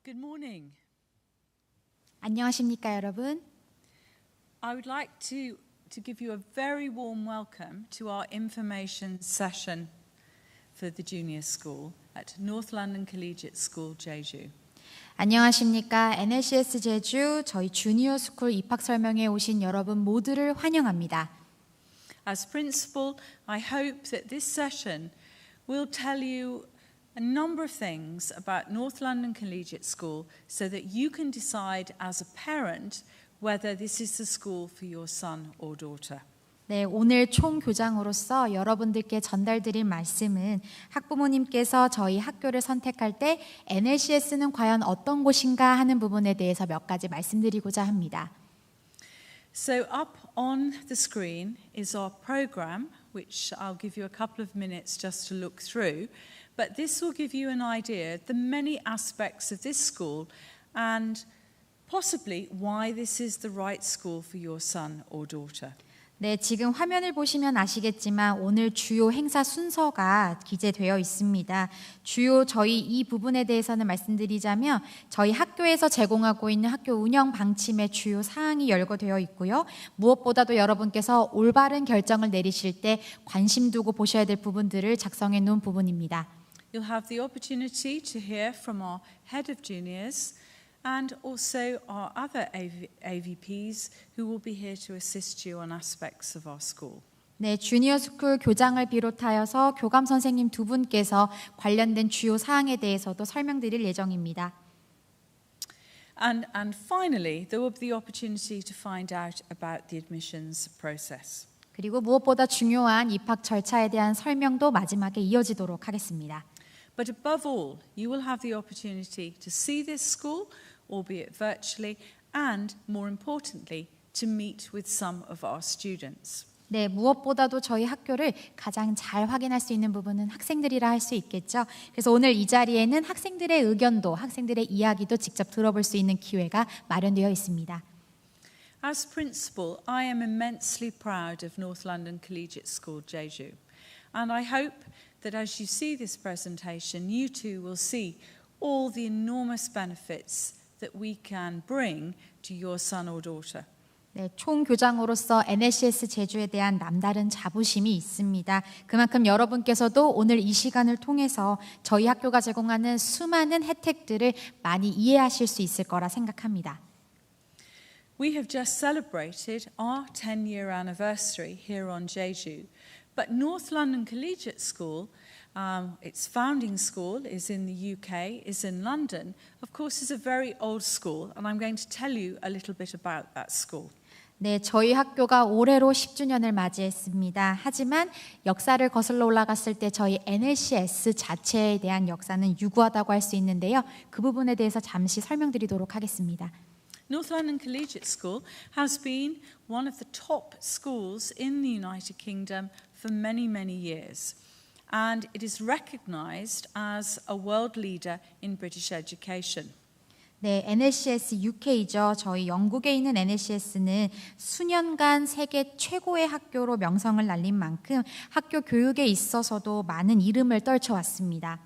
Good morning. 안녕하십니까 여러분. I would like to give you a very warm welcome to our information session for the junior school at North London Collegiate School Jeju. 안녕하십니까. NLCS 제주 저희 주니어 스쿨 입학 설명회 오신 여러분 모두를 환영합니다. As principal, I hope that this session will tell you a number of things about North London Collegiate School so that you can decide as a parent whether this is the school for your son or daughter. 네, 오늘 총교장으로서 여러분들께 전달드릴 말씀은 학부모님께서 저희 학교를 선택할 때 NLCS는 과연 어떤 곳인가 하는 부분에 대해서 몇 가지 말씀드리고자 합니다. So up on the screen is our program, which I'll give you a couple of minutes just to look through. But this will give you an idea of the many aspects of this school and possibly why this is the right school for your son or daughter. 네, 지금 화면을 보시면 아시겠지만 오늘 주요 행사 순서가 기재되어 있습니다. 주요 저희 이 부분에 대해서는 말씀드리자면 저희 학교에서 제공하고 있는 학교 운영 방침의 주요 사항이 열거되어 있고요. 무엇보다도 여러분께서 올바른 결정을 내리실 때 관심 두고 보셔야 될 부분들을 작성해 놓은 부분입니다. You'll have the opportunity to hear from our head of juniors and also our other AVPs who will be here to assist you on aspects of our school. 네, 주니어 스쿨 교장을 비롯하여서 교감 선생님 두 분께서 관련된 주요 사항에 대해서도 설명드릴 예정입니다. And finally, there will be the opportunity to find out about the admissions process. 그리고 무엇보다 중요한 입학 절차에 대한 설명도 마지막에 이어지도록 하겠습니다. But above all, you will have the opportunity to see this school, albeit virtually, and more importantly, to meet with some of our students. 네, 무엇보다도 저희 학교를 가장 잘 확인할 수 있는 부분은 학생들이라 할 수 있겠죠. 그래서 오늘 이 자리에는 학생들의 의견도, 학생들의 이야기도 직접 들어볼 수 있는 기회가 마련되어 있습니다. As principal, I am immensely proud of North London Collegiate School Jeju, and I hope that as you see this presentation, you too will see all the enormous benefits that we can bring to your son or daughter. 네, 총교장으로서 NLCS 제주에 대한 남다른 자부심이 있습니다. 그만큼 여러분께서도 오늘 이 시간을 통해서 저희 학교가 제공하는 수많은 혜택들을 많이 이해하실 수 있을 거라 생각합니다. We have just celebrated our 10-year anniversary here on Jeju, but North London Collegiate School, its founding school is in the UK, is in London, of course is a very old school, and I'm going to tell you a little bit about that school. 네, 저희 학교가 올해로 10주년을 맞이했습니다. 하지만 역사를 거슬러 올라갔을 때 저희 NLCS 자체에 대한 역사는 유구하다고 할 수 있는데요. 그 부분에 대해서 잠시 설명드리도록 하겠습니다. North London Collegiate School has been one of the top schools in the United Kingdom for many, many years. And it is recognized as a world leader in British education. 네, NLCS UK죠. 저희 영국에 있는 NLCS는 수년간 세계 최고의 학교로 명성을 날린 만큼 학교 교육에 있어서도 많은 이름을 떨쳐왔습니다.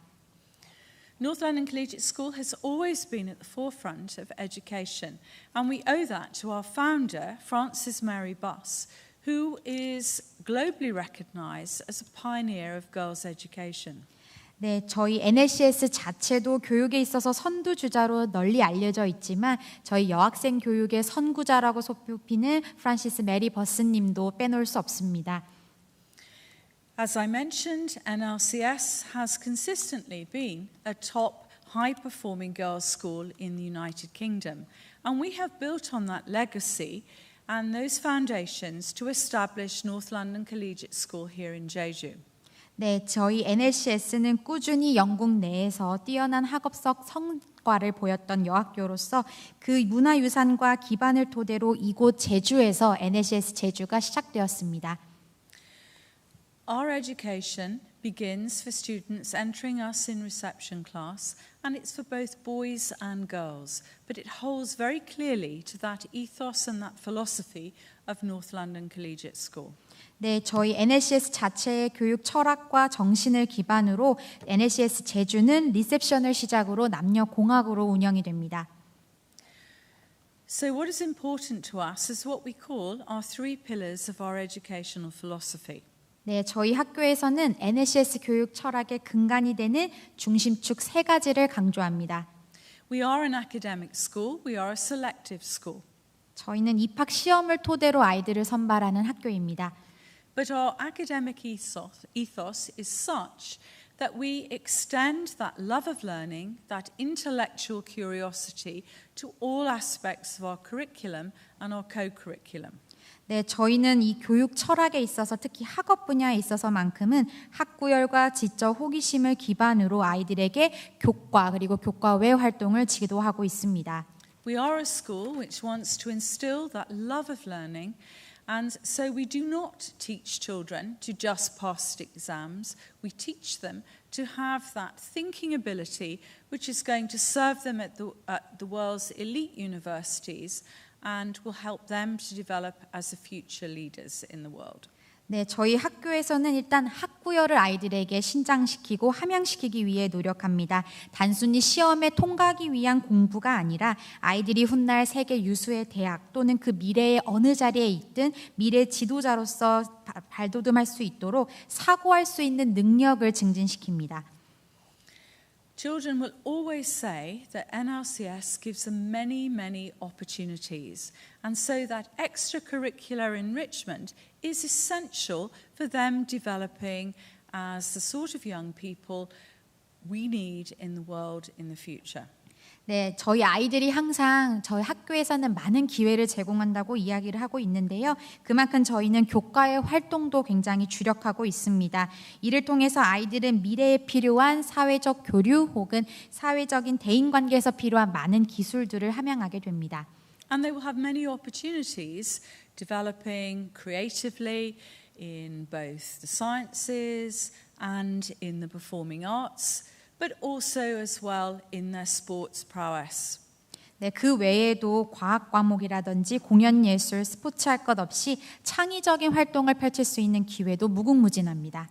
North London Collegiate School has always been at the forefront of education, and we owe that to our founder, Frances Mary Buss, who is globally recognized as a pioneer of girls' education. 네, 저희 NLCS 자체도 교육에 있어서 선두주자로 널리 알려져 있지만 저희 여학생 교육의 선구자라고 손꼽히는 프란시스 메리 버스님도 빼놓을 수 없습니다. As I mentioned, NLCS has consistently been a top high-performing girls' school in the United Kingdom, and we have built on that legacy and those foundations to establish North London Collegiate School here in Jeju. 네, 저희 NLCS는 꾸준히 영국 내에서 뛰어난 학업적 성과를 보였던 여학교로서 그 문화유산과 기반을 토대로 이곳 제주에서 NLCS 제주가 시작되었습니다. Our education begins for students entering us in reception class, and it's for both boys and girls, but it holds very clearly to that ethos and that philosophy of North London Collegiate School. 네, 저희 NLCS 자체의 교육 철학과 정신을 기반으로 NLCS 제주는 리셉션을 시작으로 남녀 공학으로 운영이 됩니다. So what is important to us is what we call our three pillars of our educational philosophy. 네, 저희 학교에서는 NLCS 교육 철학의 근간이 되는 중심축 세 가지를 강조합니다. We are an academic school. We are a selective school. 저희는 입학 시험을 토대로 아이들을 선발하는 학교입니다. But our academic ethos is such that we extend that love of learning, that intellectual curiosity to all aspects of our curriculum and our co-curriculum. 네, 저희는 이 교육 철학에 있어서 특히 학업 분야에 있어서만큼은 학구열과 지적 호기심을 기반으로 아이들에게 교과 그리고 교과 외 활동을 지도하고 있습니다. We are a school which wants to instill that love of learning, and so we do not teach children to just pass exams. We teach them to have that thinking ability which is going to serve them at the world's elite universities and will help them to develop as the future leaders in the world. 네, 저희 학교에서는 일단 학구열을 아이들에게 신장시키고 함양시키기 위해 노력합니다. 단순히 시험에 통과하기 위한 공부가 아니라 아이들이 훗날 세계 유수의 대학 또는 그 미래의 어느 자리에 있든 미래 지도자로서 발돋움할 수 있도록 사고할 수 있는 능력을 증진시킵니다. Children will always say that NLCS gives them many, many opportunities, and so that extracurricular enrichment is essential for them developing as the sort of young people we need in the world in the future. 네, 저희 아이들이 항상 저희 학교에서는 많은 기회를 제공한다고 이야기를 하고 있는데요. 그만큼 저희는 교과의 활동도 굉장히 주력하고 있습니다. 이를 통해서 아이들은 미래에 필요한 사회적 교류 혹은 사회적인 대인관계에서 필요한 많은 기술들을 함양하게 됩니다. And they will have many opportunities developing creatively in both the sciences and in the performing arts, but also as well in their sports prowess. 네, 그 외에도 과학 과목이라든지 공연 예술, 스포츠 할 것 없이 창의적인 활동을 펼칠 수 있는 기회도 무궁무진합니다.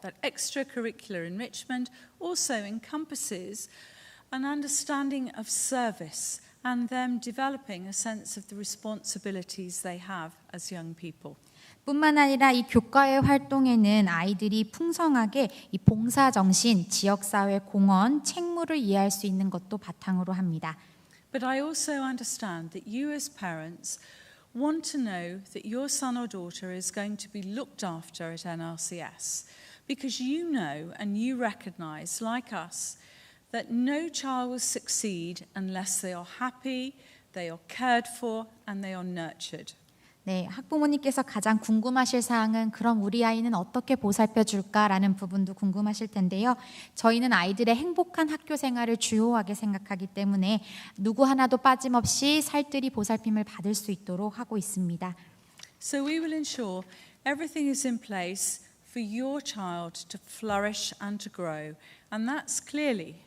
That extracurricular enrichment also encompasses an understanding of service and them developing a sense of the responsibilities they have as young people. 뿐만 아니라 이 교과의 활동에는 아이들이 풍성하게 이 봉사정신, 지역사회 공헌, 책무를 이해할 수 있는 것도 바탕으로 합니다. But I also understand that you as parents want to know that your son or daughter is going to be looked after at NLCS because you know and you recognize, like us, that no child will succeed unless they are happy, they are cared for, and they are nurtured. 네, 학부모님께서 가장 궁금하실 사항은 그럼 우리 아이는 어떻게 보살펴 줄까라는 부분도 궁금하실 텐데요. 저희는 아이들의 행복한 학교 생활을 주요하게 생각하기 때문에 누구 하나도 빠짐없이 살뜰히 보살핌을 받을 수 있도록 하고 있습니다. So we will ensure everything is in place for your child to flourish and to grow, and that's clearly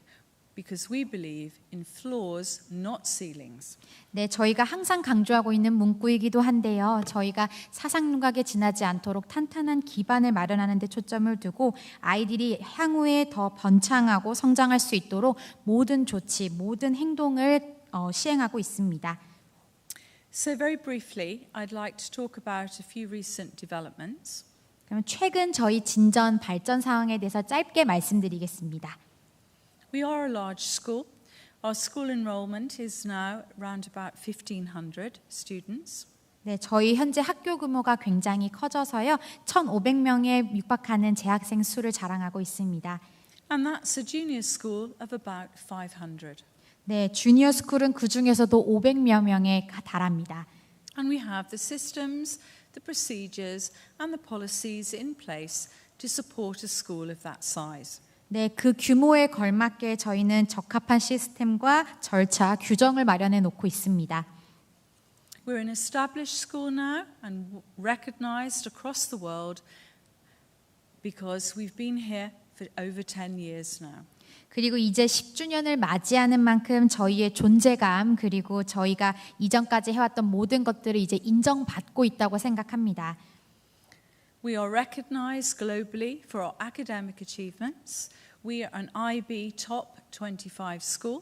because we believe in floors, not ceilings. 네, 저희가 항상 강조하고 있는 문구이기도 한데요. 저희가 사상누각에 지나지 않도록 탄탄한 기반을 마련하는 데 초점을 두고 아이들이 향후에 더 번창하고 성장할 수 있도록 모든 조치, 모든 행동을 시행하고 있습니다. So very briefly, I'd like to talk about a few recent developments. 그럼 최근 저희 진전 발전 상황에 대해서 짧게 말씀드리겠습니다. We are a large school. Our school enrollment is now around about 1,500 students. 네, 저희 현재 학교 규모가 굉장히 커져서요. 1,500명에 육박하는 재학생 수를 자랑하고 있습니다. And that's a junior school of about 500. 네, 주니어 스쿨은 그 중에서도 500여 명에 달합니다. And we have the systems, the procedures, and the policies in place to support a school of that size. 네, 그 규모에 걸맞게 저희는 적합한 시스템과 절차, 규정을 마련해 놓고 있습니다. We're an established school now and recognized across the world because we've been here for over 10 years now. 그리고 이제 10주년을 맞이하는 만큼 저희의 존재감 그리고 저희가 이전까지 해왔던 모든 것들을 이제 인정받고 있다고 생각합니다. We are recognized globally for our academic achievements. We are an IB top 25 school.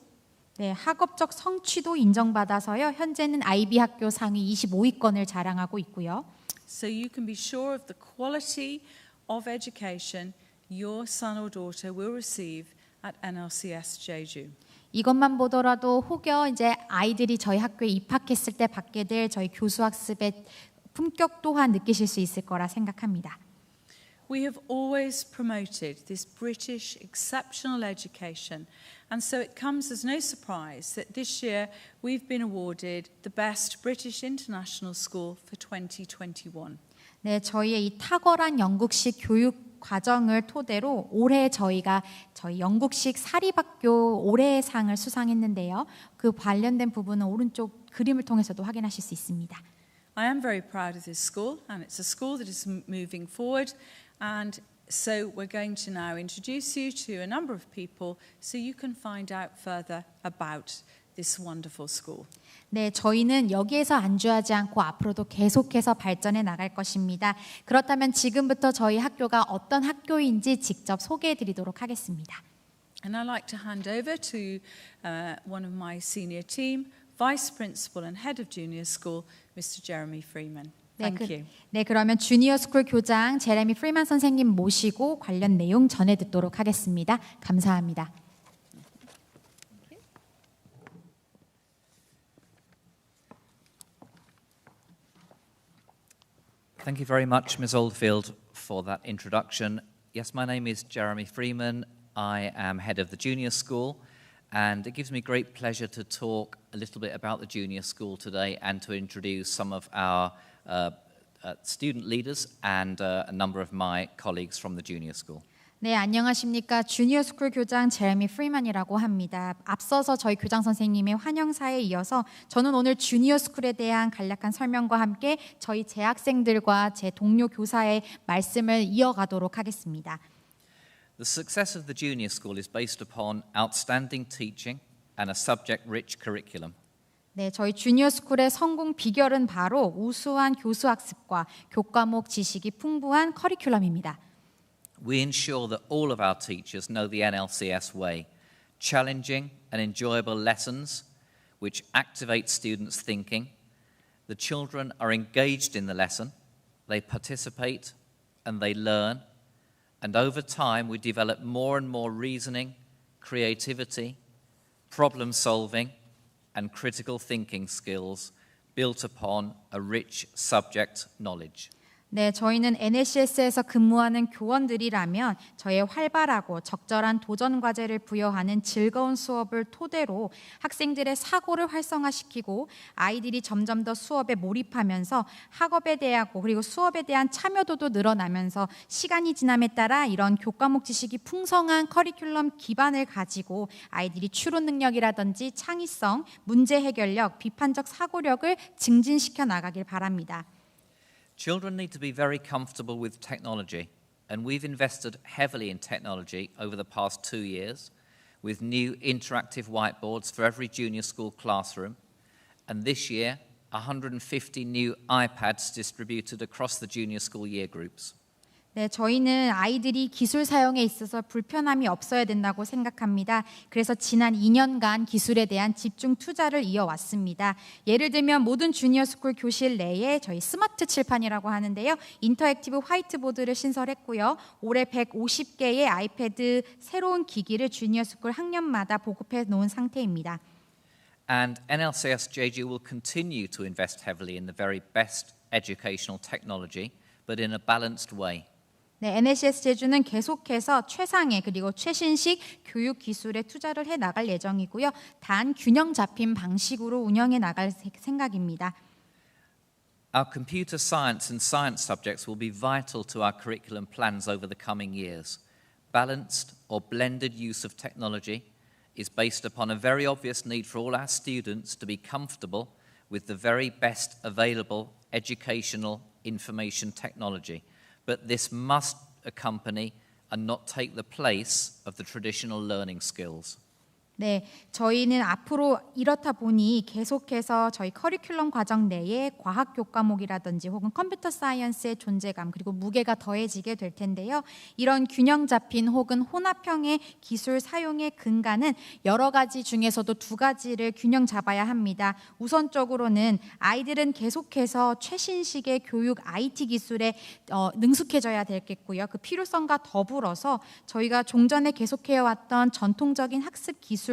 네, 학업적 성취도 인정받아서요. 현재는 IB 학교 상위 25위권을 자랑하고 있고요. So you can be sure of the quality of education your son or daughter will receive at NLCS Jeju. 이것만 보더라도 혹여 이제 아이들이 저희 학교에 입학했을 때 받게 될 저희 교수학습의 품격 또한 느끼실 수 있을 거라 생각합니다. We have always promoted this British exceptional education, and so it comes as no surprise that this year we've been awarded the Best British International School for 2021. 네, 저희의 이 탁월한 영국식 교육 과정을 토대로 올해 저희가 저희 영국식 사립학교 올해의 상을 수상했는데요. 그 관련된 부분은 오른쪽 그림을 통해서도 확인하실 수 있습니다. I am very proud of this school, and it's a school that is moving forward. And so we're going to now introduce you to a number of people so you can find out further about this wonderful school. 네, 저희는 여기에서 안주하지 않고 앞으로도 계속해서 발전해 나갈 것입니다. 그렇다면 지금부터 저희 학교가 어떤 학교인지 직접 소개해 드리도록 하겠습니다. And I'd like to hand over to one of my senior team, Vice Principal and Head of Junior School, Mr. Jeremy Freeman. Thank you. 네, 그러면 주니어 스쿨 교장 제레미 프리만 선생님 모시고 관련 내용 전해 듣도록 하겠습니다. 감사합니다. Thank you very much, Ms. Oldfield, for that introduction. Yes, my name is Jeremy Freeman. I am head of the junior school, and it gives me great pleasure to talk a little bit about the junior school today and to introduce some of our student leaders and a number of my colleagues from the junior school. 네, 안녕하십니까. 주니어 스쿨 교장 제레미 프리만이라고 합니다. 앞서서 저희 교장 선생님의 환영사에 이어서 저는 오늘 주니어 스쿨에 대한 간략한 설명과 함께 저희 재학생들과 제 동료 교사의 말씀을 이어가도록 하겠습니다. The success of the junior school is based upon outstanding teaching and a subject-rich curriculum. 네, 저희 주니어 스쿨의 성공 비결은 바로 우수한 교수 학습과 교과목 지식이 풍부한 커리큘럼입니다. We ensure that all of our teachers know the NLCS way, challenging and enjoyable lessons which activate students' thinking. The children are engaged in the lesson, they participate and they learn, and over time we develop more and more reasoning, creativity, problem solving, and critical thinking skills built upon a rich subject knowledge. 네, 저희는 NLCS에서 근무하는 교원들이라면 저의 활발하고 적절한 도전 과제를 부여하는 즐거운 수업을 토대로 학생들의 사고를 활성화시키고 아이들이 점점 더 수업에 몰입하면서 학업에 대하고 그리고 수업에 대한 참여도도 늘어나면서 시간이 지남에 따라 이런 교과목 지식이 풍성한 커리큘럼 기반을 가지고 아이들이 추론 능력이라든지 창의성, 문제 해결력, 비판적 사고력을 증진시켜 나가길 바랍니다. Children need to be very comfortable with technology, and we've invested heavily in technology over the past 2 years with new interactive whiteboards for every junior school classroom, and this year 150 new iPads distributed across the junior school year groups. 네, 저희는 아이들이 기술 사용에 있어서 불편함이 없어야 된다고 생각합니다. 그래서 지난 2년간 기술에 대한 집중 투자를 이어왔습니다. 예를 들면 모든 주니어 스쿨 교실 내에 저희 스마트 칠판이라고 하는데요. 인터랙티브 화이트보드를 신설했고요. 올해 150개의 아이패드 새로운 기기를 주니어 스쿨 학년마다 보급해 놓은 상태입니다. And NLCS Jeju will continue to invest heavily in the very best educational technology, but in a balanced way. 네, NLCS 제주는 계속해서 최상의 그리고 최신식 교육 기술에 투자를 해 나갈 예정이고요. 단 균형 잡힌 방식으로 운영해 나갈 생각입니다. Our computer science and science subjects will be vital to our curriculum plans over the coming years. Balanced or blended use of technology is based upon a very obvious need for all our students to be comfortable with the very best available educational information technology. But this must accompany and not take the place of the traditional learning skills. 네, 저희는 앞으로 이렇다 보니 계속해서 저희 커리큘럼 과정 내에 과학 교과목이라든지 혹은 컴퓨터 사이언스의 존재감 그리고 무게가 더해지게 될 텐데요. 이런 균형 잡힌 혹은 혼합형의 기술 사용의 근간은 여러 가지 중에서도 두 가지를 균형 잡아야 합니다. 우선적으로는 아이들은 계속해서 최신식의 교육 IT 기술에 능숙해져야 되겠고요. 그 필요성과 더불어서 저희가 종전에 계속해왔던 전통적인 학습 기술도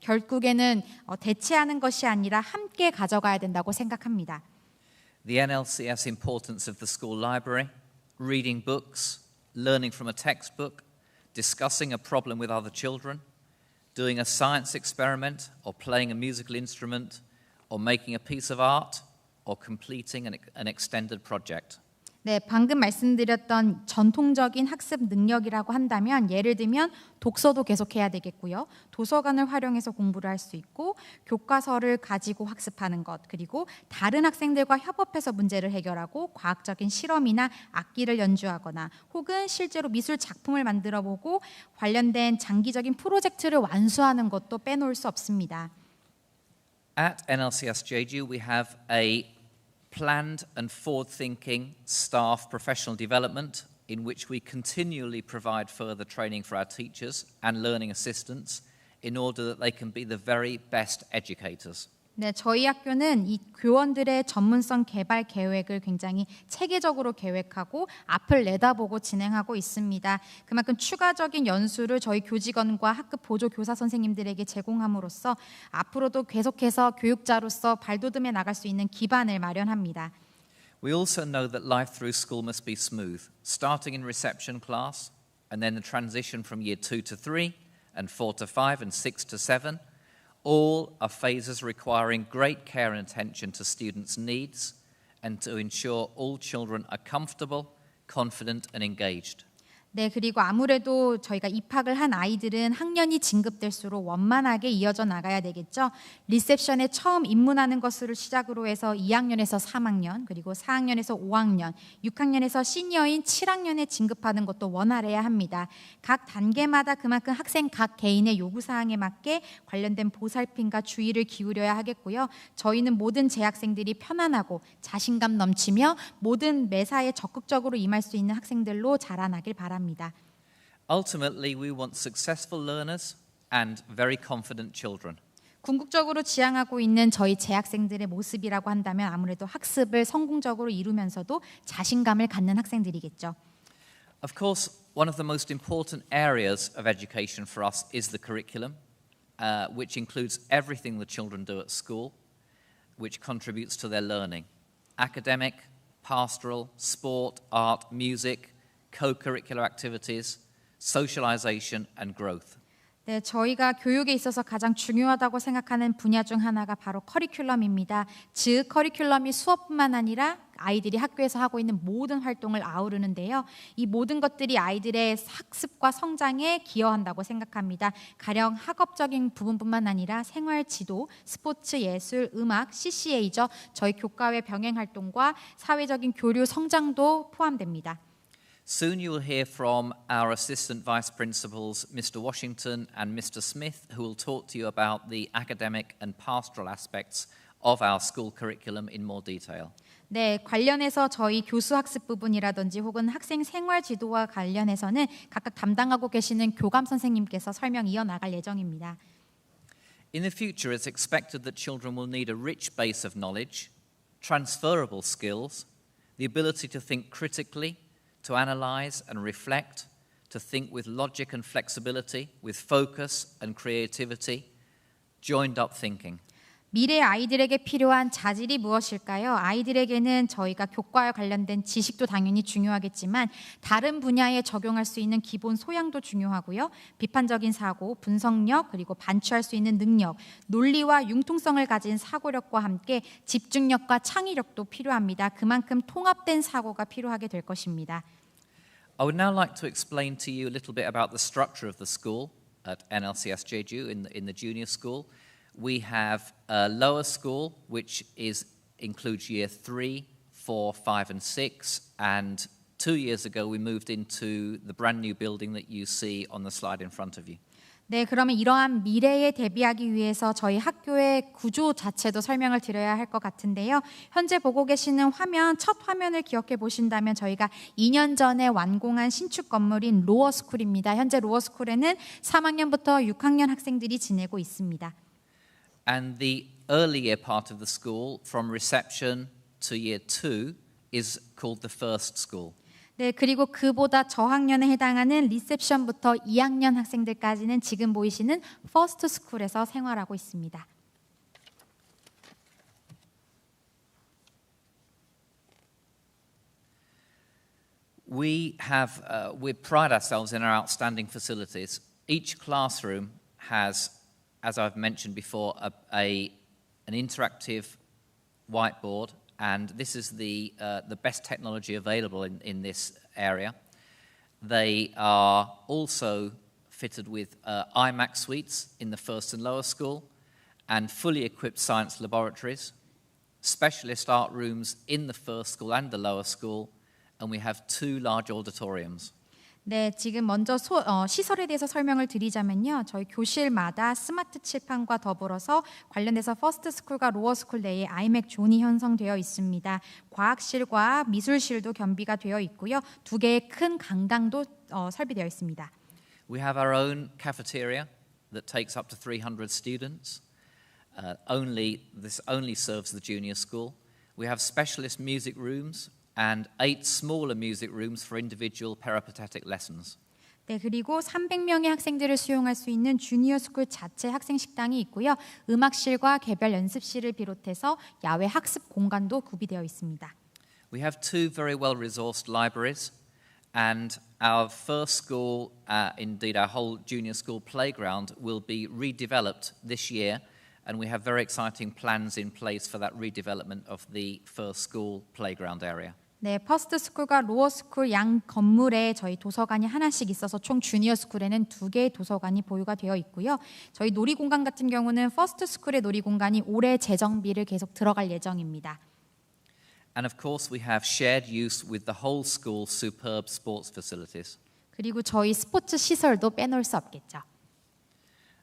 결국에는 대체하는 것이 아니라 함께 가져가야 된다고 생각합니다. The NLCS importance of the school library, reading books, learning from a textbook, discussing a problem with other children, doing a science experiment or playing a musical instrument or making a piece of art or completing an extended project. 네, 방금 말씀드렸던 전통적인 학습 능력이라고 한다면 예를 들면 독서도 계속해야 되겠고요. 도서관을 활용해서 공부를 할 수 있고 교과서를 가지고 학습하는 것 그리고 다른 학생들과 협업해서 문제를 해결하고 과학적인 실험이나 악기를 연주하거나 혹은 실제로 미술 작품을 만들어보고 관련된 장기적인 프로젝트를 완수하는 것도 빼놓을 수 없습니다. At NLCS Jeju, we have a planned and forward-thinking staff professional development in which we continually provide further training for our teachers and learning assistants in order that they can be the very best educators. 네, 저희 학교는 이 교원들의 전문성 개발 계획을 굉장히 체계적으로 계획하고 앞을 내다보고 진행하고 있습니다. 그만큼 추가적인 연수를 저희 교직원과 학급 보조 교사 선생님들에게 제공함으로써 앞으로도 계속해서 교육자로서 발돋움해 나갈 수 있는 기반을 마련합니다. We also know that life through school must be smooth, starting in reception class and then the transition from year 2 to 3 and 4 to 5 and 6 to 7. All are phases requiring great care and attention to students' needs and to ensure all children are comfortable, confident and engaged. 네, 그리고 아무래도 저희가 입학을 한 아이들은 학년이 진급될수록 원만하게 이어져 나가야 되겠죠. 리셉션에 처음 입문하는 것을 시작으로 해서 2학년에서 3학년, 그리고 4학년에서 5학년, 6학년에서 시니어인 7학년에 진급하는 것도 원활해야 합니다. 각 단계마다 그만큼 학생 각 개인의 요구사항에 맞게 관련된 보살핌과 주의를 기울여야 하겠고요. 저희는 모든 재학생들이 편안하고 자신감 넘치며 모든 매사에 적극적으로 임할 수 있는 학생들로 자라나길 바랍니다. Ultimately, we want successful learners and very confident children. 궁극적으로 지향하고 있는 저희 재학생들의 모습이라고 한다면 아무래도 학습을 성공적으로 이루면서도 자신감을 갖는 학생들이겠죠. Of course, one of the most important areas of education for us is the curriculum, which includes everything the children do at school, which contributes to their learning. Academic, pastoral, sport, art, music, co-curricular activities, socialization and growth. 네, 저희가 교육에 있어서 가장 중요하다고 생각하는 분야 중 하나가 바로 커리큘럼입니다. 즉 커리큘럼이 수업뿐만 아니라 아이들이 학교에서 하고 있는 모든 활동을 아우르는데요. 이 모든 것들이 아이들의 학습과 성장에 기여한다고 생각합니다. 가령 학업적인 부분뿐만 아니라 생활 지도, 스포츠, 예술, 음악, CCA죠. 저희 교과외 병행 활동과 사회적인 교류 성장도 포함됩니다. Soon you will hear from our assistant vice principals, Mr. Washington and Mr. Smith, who will talk to you about the academic and pastoral aspects of our school curriculum in more detail. 네, 관련해서 저희 교수 학습 부분이라든지 혹은 학생 생활 지도와 관련해서는 각각 담당하고 계시는 교감 선생님께서 설명 이어나갈 예정입니다. In the future, it's expected that children will need a rich base of knowledge, transferable skills, the ability to think critically, to analyze and reflect, to think with logic and flexibility, with focus and creativity, joined up thinking. 미래 아이들에게 필요한 자질이 무엇일까요? 아이들에게는 저희가 교과와 관련된 지식도 당연히 중요하겠지만 다른 분야에 적용할 수 있는 기본 소양도 중요하고요. 비판적인 사고, 분석력, 그리고 반추할 수 있는 능력, 논리와 융통성을 가진 사고력과 함께 집중력과 창의력도 필요합니다. 그만큼 통합된 사고가 필요하게 될 것입니다. I would now like to explain to you a little bit about the structure of the school at NLCS Jeju in the junior school. We have a lower school, which includes year 3, 4, 5 and 6, and 2 years ago, we moved into the brand new building that you see on the slide in front of you. 네, 그러면 이러한 미래에 대비하기 위해서 저희 학교의 구조 자체도 설명을 드려야 할 것 같은데요. 현재 보고 계시는 화면, 첫 화면을 기억해 보신다면 저희가 2년 전에 완공한 신축 건물인 로어스쿨입니다. 현재 로어스쿨에는 3학년부터 6학년 학생들이 지내고 있습니다. And the early year part of the school, from reception to year 2, is called the first school. 네, 그리고 그보다 저학년에 해당하는 리셉션부터 2학년 학생들까지는 지금 보이시는 퍼스트 스쿨에서 생활하고 있습니다. We pride ourselves in our outstanding facilities. Each classroom has, as I've mentioned before, an interactive whiteboard. And this is the best technology available in this area. They are also fitted with iMac suites in the first and lower school, and fully equipped science laboratories, specialist art rooms in the first school and the lower school, and we have 2 large auditoriums. 네, 지금 먼저 시설에 대해서 설명을 드리자면요. 저희 교실마다 스마트 칠판과 더불어서 관련돼서 퍼스트 스쿨과 로어 스쿨 내에 아이맥 존이 형성되어 있습니다. 과학실과 미술실도 겸비가 되어 있고요. 2개의 큰 강당도 설비되어 있습니다. We have our own cafeteria that takes up to 300 students. This only serves the junior school. We have specialist music rooms and 8 smaller music rooms for individual peripatetic lessons. 네, 그리고 300명의 학생들을 수용할 수 있는 주니어 스쿨 자체 학생 식당이 있고요. 음악실과 개별 연습실을 비롯해서 야외 학습 공간도 구비되어 있습니다. We have 2 very well-resourced libraries, and our first school, indeed our whole junior school playground, will be redeveloped this year, and we have very exciting plans in place for that redevelopment of the first school playground area. 네, 퍼스트 스쿨과 로어 스쿨 양 건물에 저희 도서관이 하나씩 있어서 총 주니어 스쿨에는 2개의 도서관이 보유가 되어 있고요. 저희 놀이공간 같은 경우는 퍼스트 스쿨의 놀이공간이 올해 재정비를 계속 들어갈 예정입니다. And of course we have shared use with the whole school's superb sports facilities. 그리고 저희 스포츠 시설도 빼놓을 수 없겠죠.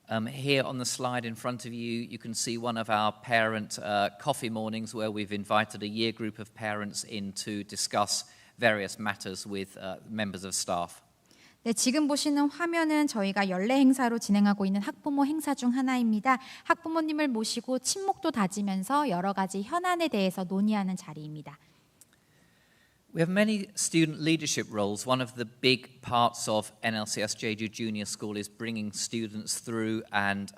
Here on the slide in front of you, you can see one of our parent coffee mornings where we've invited a year group of parents in to discuss various matters with members of staff. 네, 지금 보시는 화면은 저희가 연례 행사로 진행하고 있는 학부모 행사 중 하나입니다. 학부모님을 모시고 친목도 다지면서 여러 가지 현안에 대해서 논의하는 자리입니다. We have many student leadership roles. One of the big parts of NLCS Jeju Junior School is bringing students through and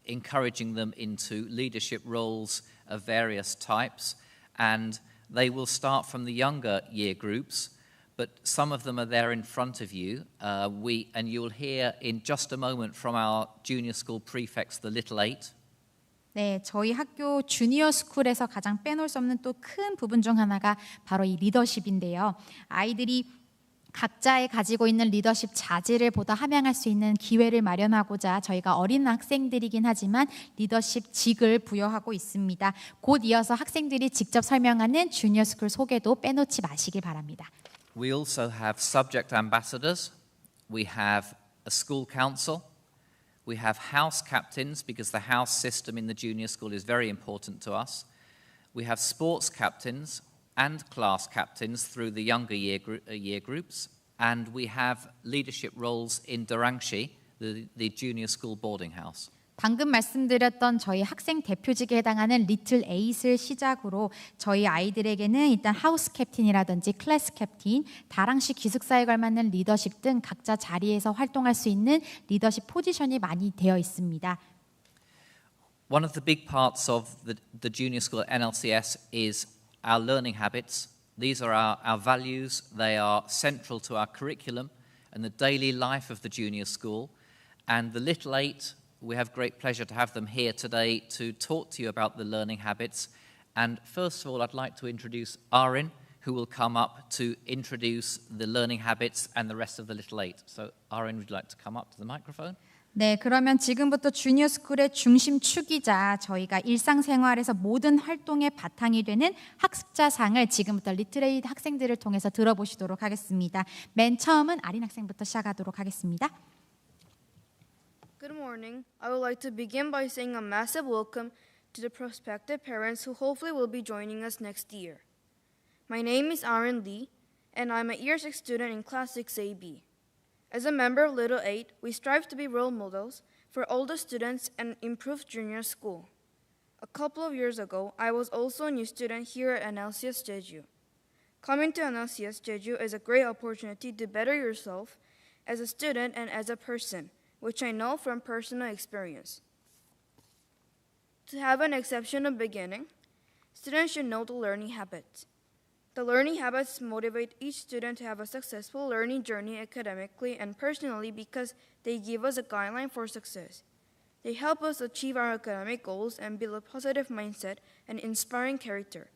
encouraging them into leadership roles of various types. And they will start from the younger year groups, but some of them are there in front of you. And you'll hear in just a moment from our junior school prefects, the Little Eight. 네, 저희 학교 주니어 스쿨에서 가장 빼놓을 수 없는 또 큰 부분 중 하나가 바로 이 리더십인데요. 아이들이 각자의 가지고 있는 리더십 자질을 보다 함양할 수 있는 기회를 마련하고자 저희가 어린 학생들이긴 하지만 리더십 직을 부여하고 있습니다. 곧 이어서 학생들이 직접 설명하는 주니어 스쿨 소개도 빼놓지 마시길 바랍니다. We also have subject ambassadors. We have a school council. We have house captains because the house system in the junior school is very important to us. We have sports captains and class captains through the younger year groups. And we have leadership roles in Dorangshi, the junior school boarding house. 방금 말씀드렸던 저희 학생 대표직에 해당하는 리틀 에잇을 시작으로 저희 아이들에게는 일단 하우스 캡틴이라든지 클래스 캡틴, 다랑시 기숙사에 걸맞는 리더십 등 각자 자리에서 활동할 수 있는 리더십 포지션이 많이 되어 있습니다. One of the big parts of the junior school at NLCS is our learning habits. These are our values. They are central to our curriculum and the daily life of the junior school. And the Little Eight, we have great pleasure to have them here today to talk to you about the learning habits. And first of all, I'd like to introduce Arin, who will come up to introduce the learning habits and the rest of the Little Eight. So Arin, would you like to come up to the microphone? 네, 그러면 지금부터 주니어 스쿨의 중심축이자 저희가 일상생활에서 모든 활동의 바탕이 되는 학습자상을 지금부터 리트레이 학생들을 통해서 들어보시도록 하겠습니다. 맨 처음은 아린 학생부터 시작하도록 하겠습니다. Good morning. I would like to begin by saying a massive welcome to the prospective parents who hopefully will be joining us next year. My name is Aaron Lee, and I'm a Year 6 student in Class 6AB. As a member of Little 8, we strive to be role models for all the students and improve junior school. A couple of years ago, I was also a new student here at NLCS Jeju. Coming to NLCS Jeju is a great opportunity to better yourself as a student and as a person, which I know from personal experience. To have an exceptional beginning, students should know the learning habits. The learning habits motivate each student to have a successful learning journey academically and personally because they give us a guideline for success. They help us achieve our academic goals and build a positive mindset and inspiring character.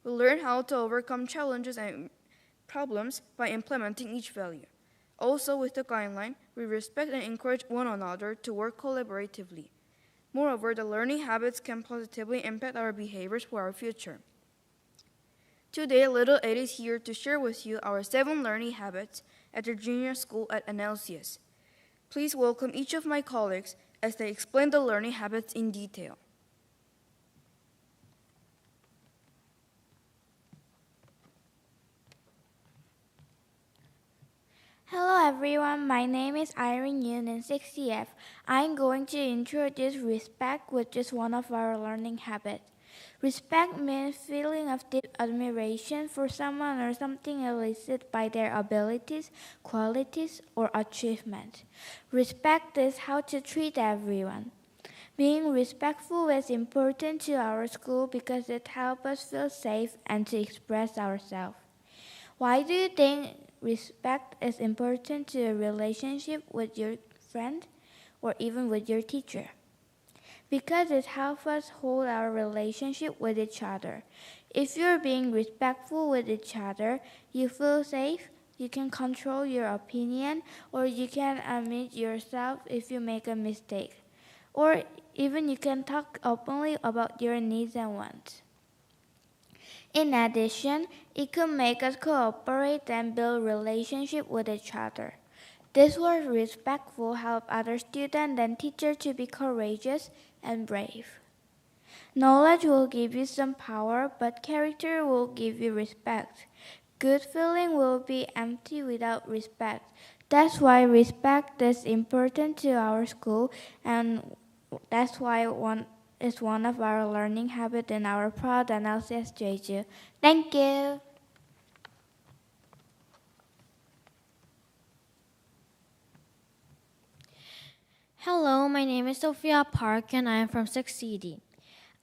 We learn how to overcome challenges and problems by implementing each value. Also, with the guideline, we respect and encourage one another to work collaboratively. Moreover, the learning habits can positively impact our behaviors for our future. Today, Little 8 is here to share with you our 7 learning habits at the junior school at NLCS. Please welcome each of my colleagues as they explain the learning habits in detail. Hello everyone, my name is Irene Yoon in 6CF. I'm going to introduce respect, which is one of our learning habits. Respect means feeling of deep admiration for someone or something elicited by their abilities, qualities, or achievements. Respect is how to treat everyone. Being respectful is important to our school because it helps us feel safe and to express ourselves. Why do you think respect is important to a relationship with your friend or even with your teacher? Because it helps us hold our relationship with each other. If you're being respectful with each other, you feel safe, you can control your opinion, or you can admit yourself if you make a mistake. Or even you can talk openly about your needs and wants. In addition, it could make us cooperate and build relationship with each other. This word respectful help other students and teachers to be courageous and brave. Knowledge will give you some power, but character will give you respect. Good feeling will be empty without respect. That's why respect is important to our school, and that's why it's one of our learning habits in our proud NLCS Jeju. Thank you. Hello, my name is Sophia Park and I am from 6CD.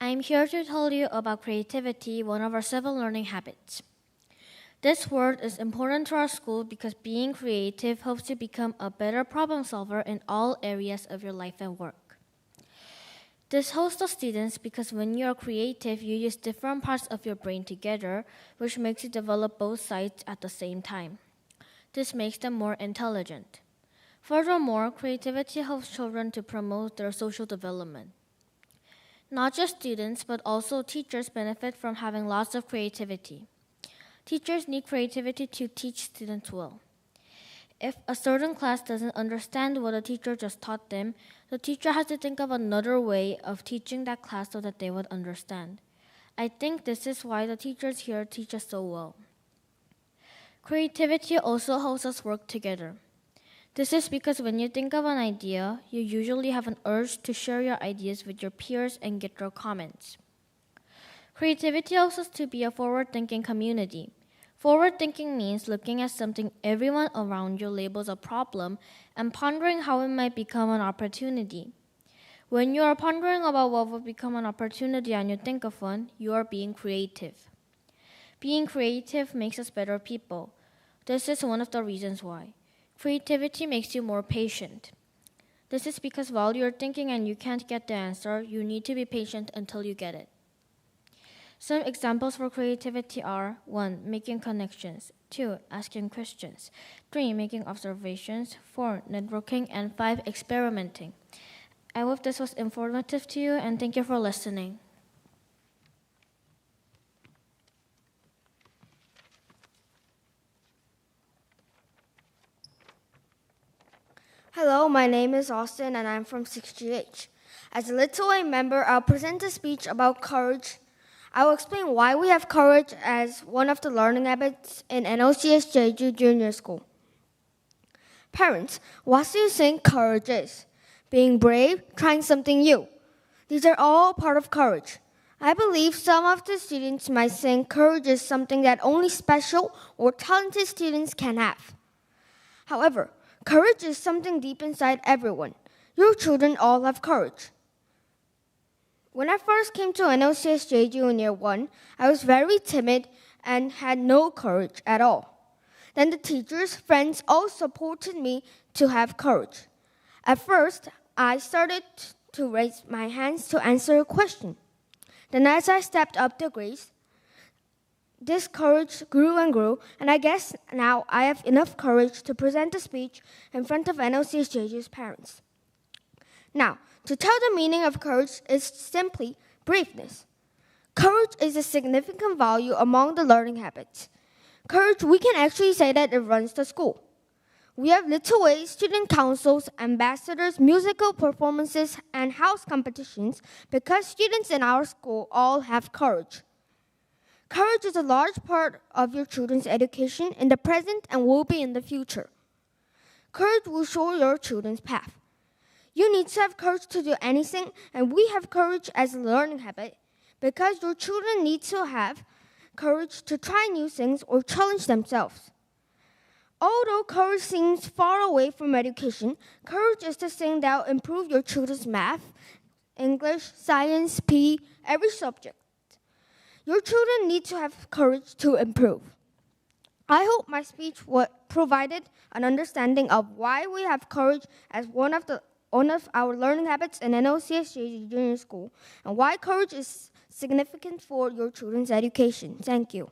I am here to tell you about creativity, one of our 7 learning habits. This word is important to our school because being creative helps you become a better problem solver in all areas of your life and work. This helps the students because when you are creative, you use different parts of your brain together, which makes you develop both sides at the same time. This makes them more intelligent. Furthermore, creativity helps children to promote their social development. Not just students, but also teachers benefit from having lots of creativity. Teachers need creativity to teach students well. If a certain class doesn't understand what a teacher just taught them, the teacher has to think of another way of teaching that class so that they would understand. I think this is why the teachers here teach us so well. Creativity also helps us work together. This is because when you think of an idea, you usually have an urge to share your ideas with your peers and get their comments. Creativity helps us to be a forward-thinking community. Forward-thinking means looking at something everyone around you labels a problem and pondering how it might become an opportunity. When you are pondering about what will become an opportunity and you think of one, you are being creative. Being creative makes us better people. This is one of the reasons why. Creativity makes you more patient. This is because while you're thinking and you can't get the answer, you need to be patient until you get it. Some examples for creativity are 1. Making connections, 2. Asking questions, 3. Making observations, 4. Networking, and 5. Experimenting. I hope this was informative to you, and thank you for listening. Hello, my name is Austin and I'm from 6GH. As a Little A member, I'll present a speech about courage. I will explain why we have courage as one of the learning habits in NLCS Jeju Junior School. Parents, what do you think courage is? Being brave, trying something new. These are all part of courage. I believe some of the students might think courage is something that only special or talented students can have. However, courage is something deep inside everyone. Your children all have courage. When I first came to NLCS Jeju in year 1, I was very timid and had no courage at all. Then the teachers, friends all supported me to have courage. At first, I started to raise my hands to answer a question. Then as I stepped up the grades, this courage grew and grew, and I guess now I have enough courage to present a speech in front of NLCS Jeju's parents. Now, to tell the meaning of courage is simply braveness. Courage is a significant value among the learning habits. Courage, we can actually say that it runs the school. We have Little A, student councils, ambassadors, musical performances, and house competitions because students in our school all have courage. Courage is a large part of your children's education in the present and will be in the future. Courage will show your children's path. You need to have courage to do anything, and we have courage as a learning habit because your children need to have courage to try new things or challenge themselves. Although courage seems far away from education, courage is the thing that will improve your children's math, English, science, PE, every subject. Your children need to have courage to improve. I hope my speech provided an understanding of why we have courage as one of our learning habits in NLCS Jeju Junior School and why courage is significant for your children's education. Thank you.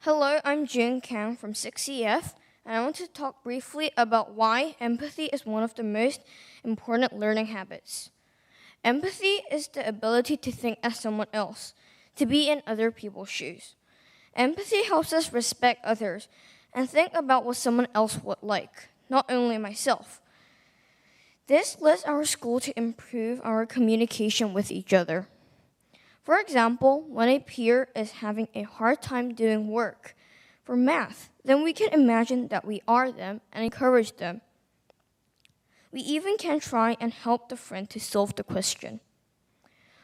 Hello, I'm Jun Kang from 6EF, and I want to talk briefly about why empathy is one of the most important learning habits. Empathy is the ability to think as someone else, to be in other people's shoes. Empathy helps us respect others and think about what someone else would like, not only myself. This lets our school to improve our communication with each other. For example, when a peer is having a hard time doing work for math, then we can imagine that we are them and encourage them. We even can try and help the friend to solve the question.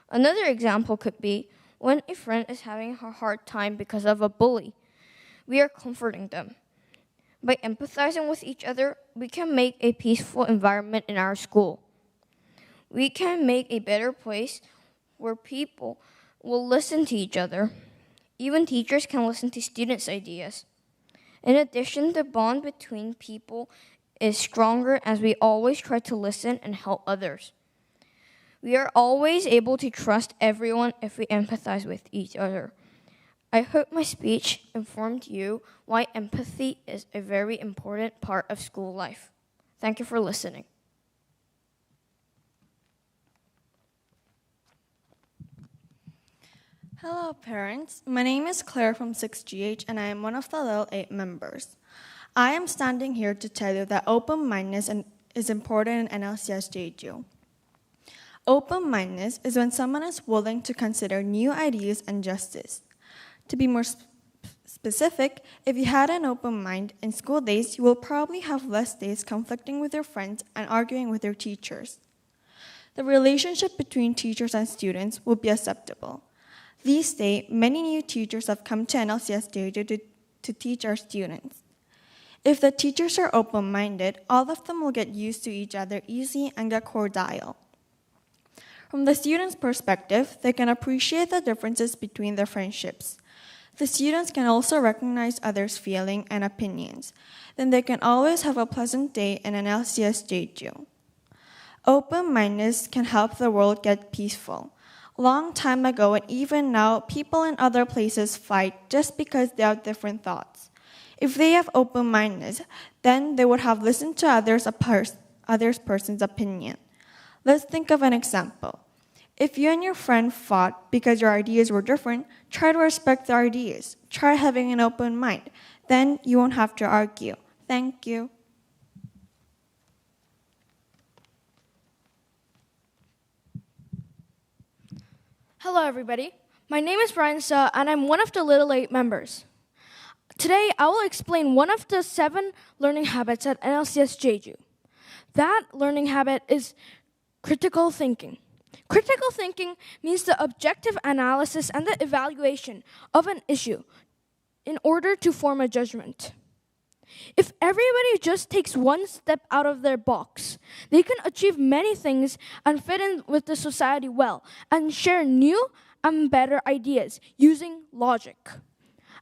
Another example could be when a friend is having a hard time because of a bully. We are comforting them. By empathizing with each other, we can make a peaceful environment in our school. We can make a better place where people will listen to each other. Even teachers can listen to students' ideas. In addition, the bond between people is stronger as we always try to listen and help others. We are always able to trust everyone if we empathize with each other. I hope my speech informed you why empathy is a very important part of school life. Thank you for listening. Hello, parents. My name is Claire from 6GH, and I am one of the Little 8 members. I am standing here to tell you that open-mindedness is important in NLCS Jeju. Open-mindedness is when someone is willing to consider new ideas and justice. To be more specific, if you had an open mind in school days, you will probably have less days conflicting with your friends and arguing with your teachers. The relationship between teachers and students will be acceptable. These days, many new teachers have come to NLCS Jeju to teach our students. If the teachers are open-minded, all of them will get used to each other easily and get cordial. From the students' perspective, they can appreciate the differences between their friendships. The students can also recognize others' feelings and opinions. Then they can always have a pleasant day in NLCS Jeju. Open-mindedness can help the world get peaceful. Long time ago and even now, people in other places fight just because they have different thoughts. If they have open-mindedness, then they would have listened to others person's opinion. Let's think of an example. If you and your friend fought because your ideas were different, try to respect their ideas. Try having an open mind. Then you won't have to argue. Thank you. Hello, everybody. My name is Brian Suh, and I'm one of the Little 8 members. Today, I will explain one of the 7 learning habits at NLCS Jeju. That learning habit is critical thinking. Critical thinking means the objective analysis and the evaluation of an issue in order to form a judgment. If everybody just takes one step out of their box, they can achieve many things and fit in with the society well and share new and better ideas using logic.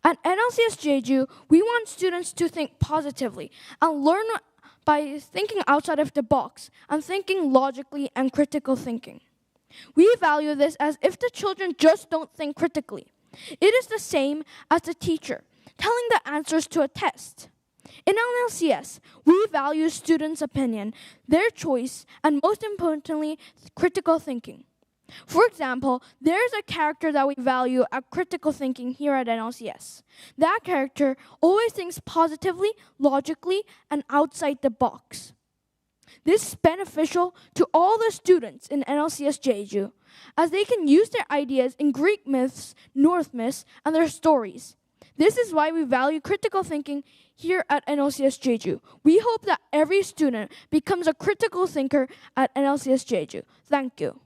At NLCS Jeju, we want students to think positively and learn by thinking outside of the box and thinking logically and critical thinking. We value this as if the children just don't think critically. It is the same as the teacher telling the answers to a test. In NLCS, we value students' opinion, their choice, and most importantly, critical thinking. For example, there is a character that we value at critical thinking here at NLCS. That character always thinks positively, logically, and outside the box. This is beneficial to all the students in NLCS Jeju, as they can use their ideas in Greek myths, Norse myths, and their stories. This is why we value critical thinking here at NLCS Jeju. We hope that every student becomes a critical thinker at NLCS Jeju. Thank you.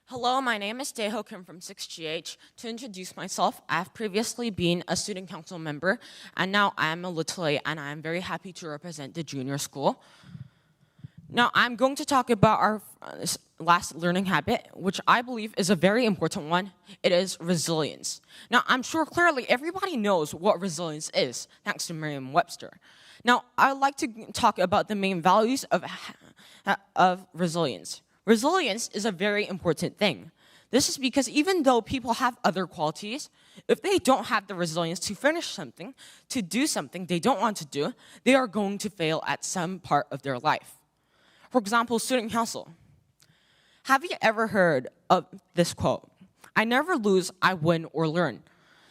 Hello, my name is Daeho Kim from 6GH. To introduce myself, I have previously been a student council member, and now I am a Little 8, and I am very happy to represent the junior school. Now, I'm going to talk about our last learning habit, which I believe is a very important one. It is resilience. Now, I'm sure clearly everybody knows what resilience is, thanks to Merriam-Webster. Now, I'd like to talk about the main values of resilience. Resilience is a very important thing. This is because even though people have other qualities, if they don't have the resilience to finish something, to do something they don't want to do, they are going to fail at some part of their life. For example, student council. Have you ever heard of this quote? I never lose, I win or learn.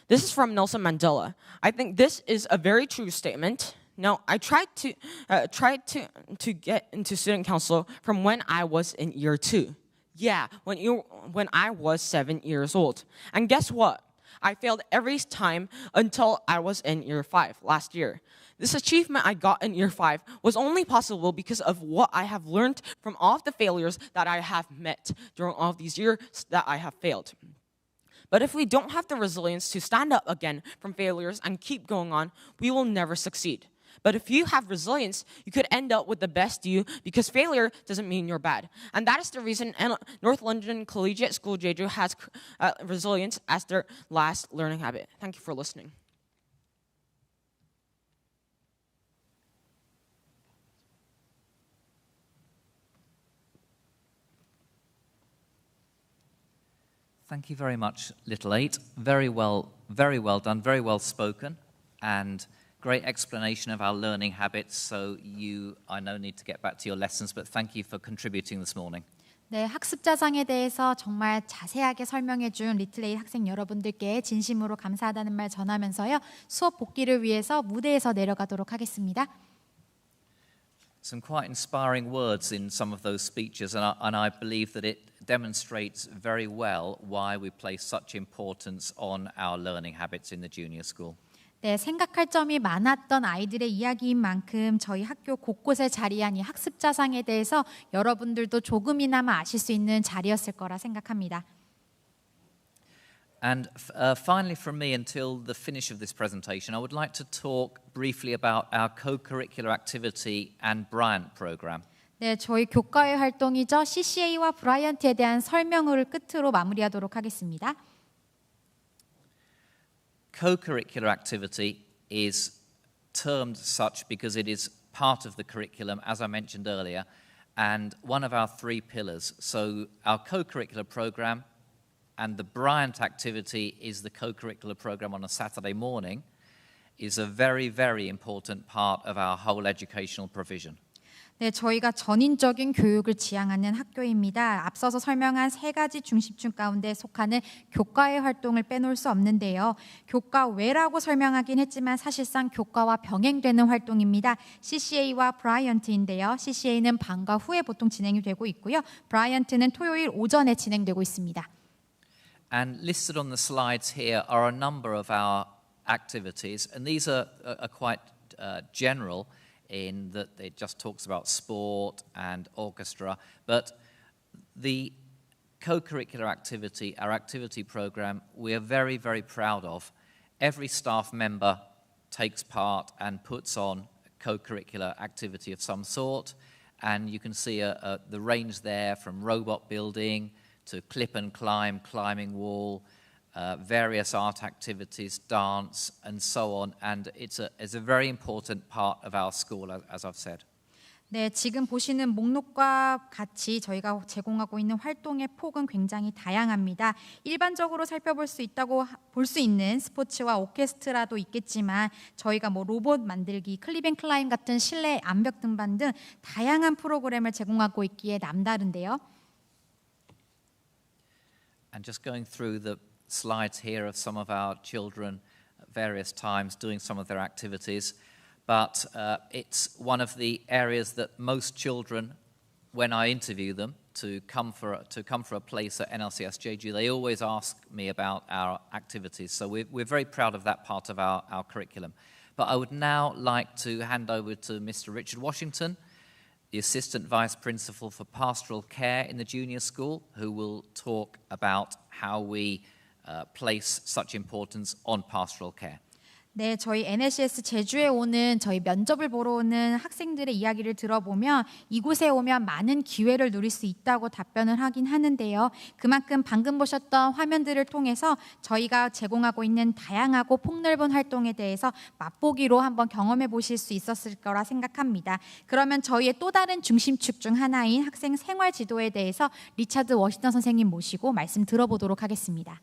This is from Nelson Mandela. I think this is a very true statement. Now, I tried to get into student council from when I was in year 2. Yeah, when I was 7 years old. And guess what? I failed every time until I was in year 5 last year. This achievement I got in year 5 was only possible because of what I have learned from all of the failures that I have met during all of these years that I have failed. But if we don't have the resilience to stand up again from failures and keep going on, we will never succeed. But if you have resilience, you could end up with the best you, because failure doesn't mean you're bad. And that is the reason North London Collegiate School Jeju has resilience as their last learning habit. Thank you for listening. Thank you very much, Little 8. Very well done, very well spoken, and great explanation of our learning habits. So I know, need to get back to your lessons, but thank you for contributing this morning. 네, 학습자상에 대해서 정말 자세하게 설명해 준 리틀 8 학생 여러분들께 진심으로 감사하다는 말 전하면서요. 수업 복귀를 위해서 무대에서 내려가도록 하겠습니다. Some quite inspiring words in some of those speeches, and I believe that it demonstrates very well why we place such importance on our learning habits in the junior school. 네, 생각할 점이 많았던 아이들의 이야기인 만큼 저희 학교 곳곳에 자리한 이 학습자상에 대해서 여러분들도 조금이나마 아실 수 있는 자리였을 거라 생각합니다. And finally from me, until the finish of this presentation, I would like to talk briefly about our co-curricular activity and Bryant program. 네, 저희 교과의 활동이죠. CCA와 브라이언트에 대한 설명을 끝으로 마무리하도록 하겠습니다. Co-curricular activity is termed such because it is part of the curriculum, as I mentioned earlier, and one of our 3 pillars. So our co-curricular program and the Bryant activity is the co-curricular program on a Saturday morning is a very, very important part of our whole educational provision. 네, 저희가 전인적인 교육을 지향하는 학교입니다. 앞서서 설명한 3가지 중심축 가운데 속하는 교과의 활동을 빼놓을 수 없는데요. 교과 외라고 설명하긴 했지만 사실상 교과와 병행되는 활동입니다. CCA와 브라이언트인데요. CCA는 방과 후에 보통 진행이 되고 있고요. 브라이언트는 토요일 오전에 진행되고 있습니다. And listed on the slides here are a number of our activities, and these are quite general in that it just talks about sport and orchestra, but the co-curricular activity, our activity program, we are very, very proud of. Every staff member takes part and puts on a co-curricular activity of some sort, and you can see the range there from robot building to clip and climb, climbing wall, various art activities, dance, and so on. And it's a very important part of our school, as I've said. 네, 지금 보시는 목록과 같이 저희가 제공하고 있는 활동의 폭은 굉장히 다양합니다. 일반적으로 살펴볼 수 있다고 볼 수 있는 스포츠와 오케스트라도 있겠지만 저희가 로봇 만들기, 클립 앤 클라임 같은 실내 암벽 등반 등 다양한 프로그램을 제공하고 있기에 남다른데요. And just going through the slides here of some of our children at various times doing some of their activities, but it's one of the areas that most children, when I interview them to come for a place at NLCS Jeju, they always ask me about our activities. So we're very proud of that part of our curriculum. But I would now like to hand over to Mr. Richard Washington, the Assistant Vice Principal for Pastoral Care in the Junior School, who will talk about how we place such importance on pastoral care. 네, 저희 NLCS 제주에 오는 저희 면접을 보러 오는 학생들의 이야기를 들어보면 이곳에 오면 많은 기회를 누릴 수 있다고 답변을 하긴 하는데요. 그만큼 방금 보셨던 화면들을 통해서 저희가 제공하고 있는 다양하고 폭넓은 활동에 대해서 맛보기로 한번 경험해 보실 수 있었을 거라 생각합니다. 그러면 저희의 또 다른 중심축 중 하나인 학생 생활 지도에 대해서 리차드 워싱턴 선생님 모시고 말씀 들어보도록 하겠습니다.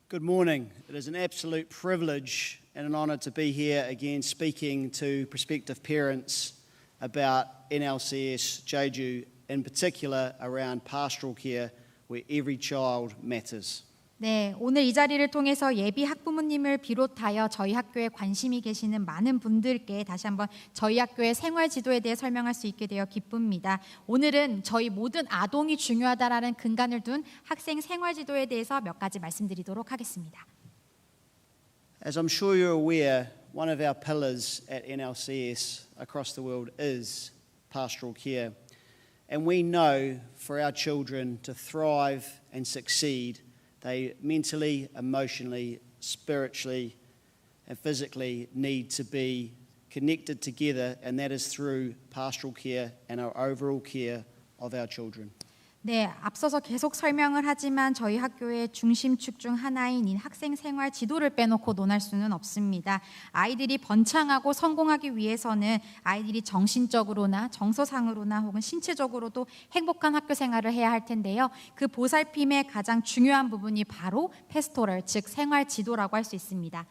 Good morning. It is an absolute privilege and an honour to be here again speaking to prospective parents about NLCS Jeju, in particular around pastoral care where every child matters. 네, 오늘 이 자리를 통해서 예비 학부모님을 비롯하여 저희 학교에 관심이 계시는 많은 분들께 다시 한번 저희 학교의 생활 지도에 대해 설명할 수 있게 되어 기쁩니다. 오늘은 저희 모든 아동이 중요하다라는 근간을 둔 학생 생활 지도에 대해서 몇 가지 말씀드리도록 하겠습니다. As I'm sure you're aware, one of our pillars at NLCS across the world is pastoral care. And we know for our children to thrive and succeed, they mentally, emotionally, spiritually, and physically need to be connected together, and that is through pastoral care and our overall care of our children. 네, 앞서서 계속 설명을 하지만 저희 학교의 중심축 중 하나인 이 학생 생활 지도를 빼놓고 논할 수는 없습니다. 아이들이 번창하고 성공하기 위해서는 아이들이 정신적으로나 정서상으로나 혹은 신체적으로도 행복한 학교 생활을 해야 할 텐데요. 그 보살핌의 가장 중요한 부분이 바로 패스토럴, 즉 생활 지도라고 할 수 있습니다.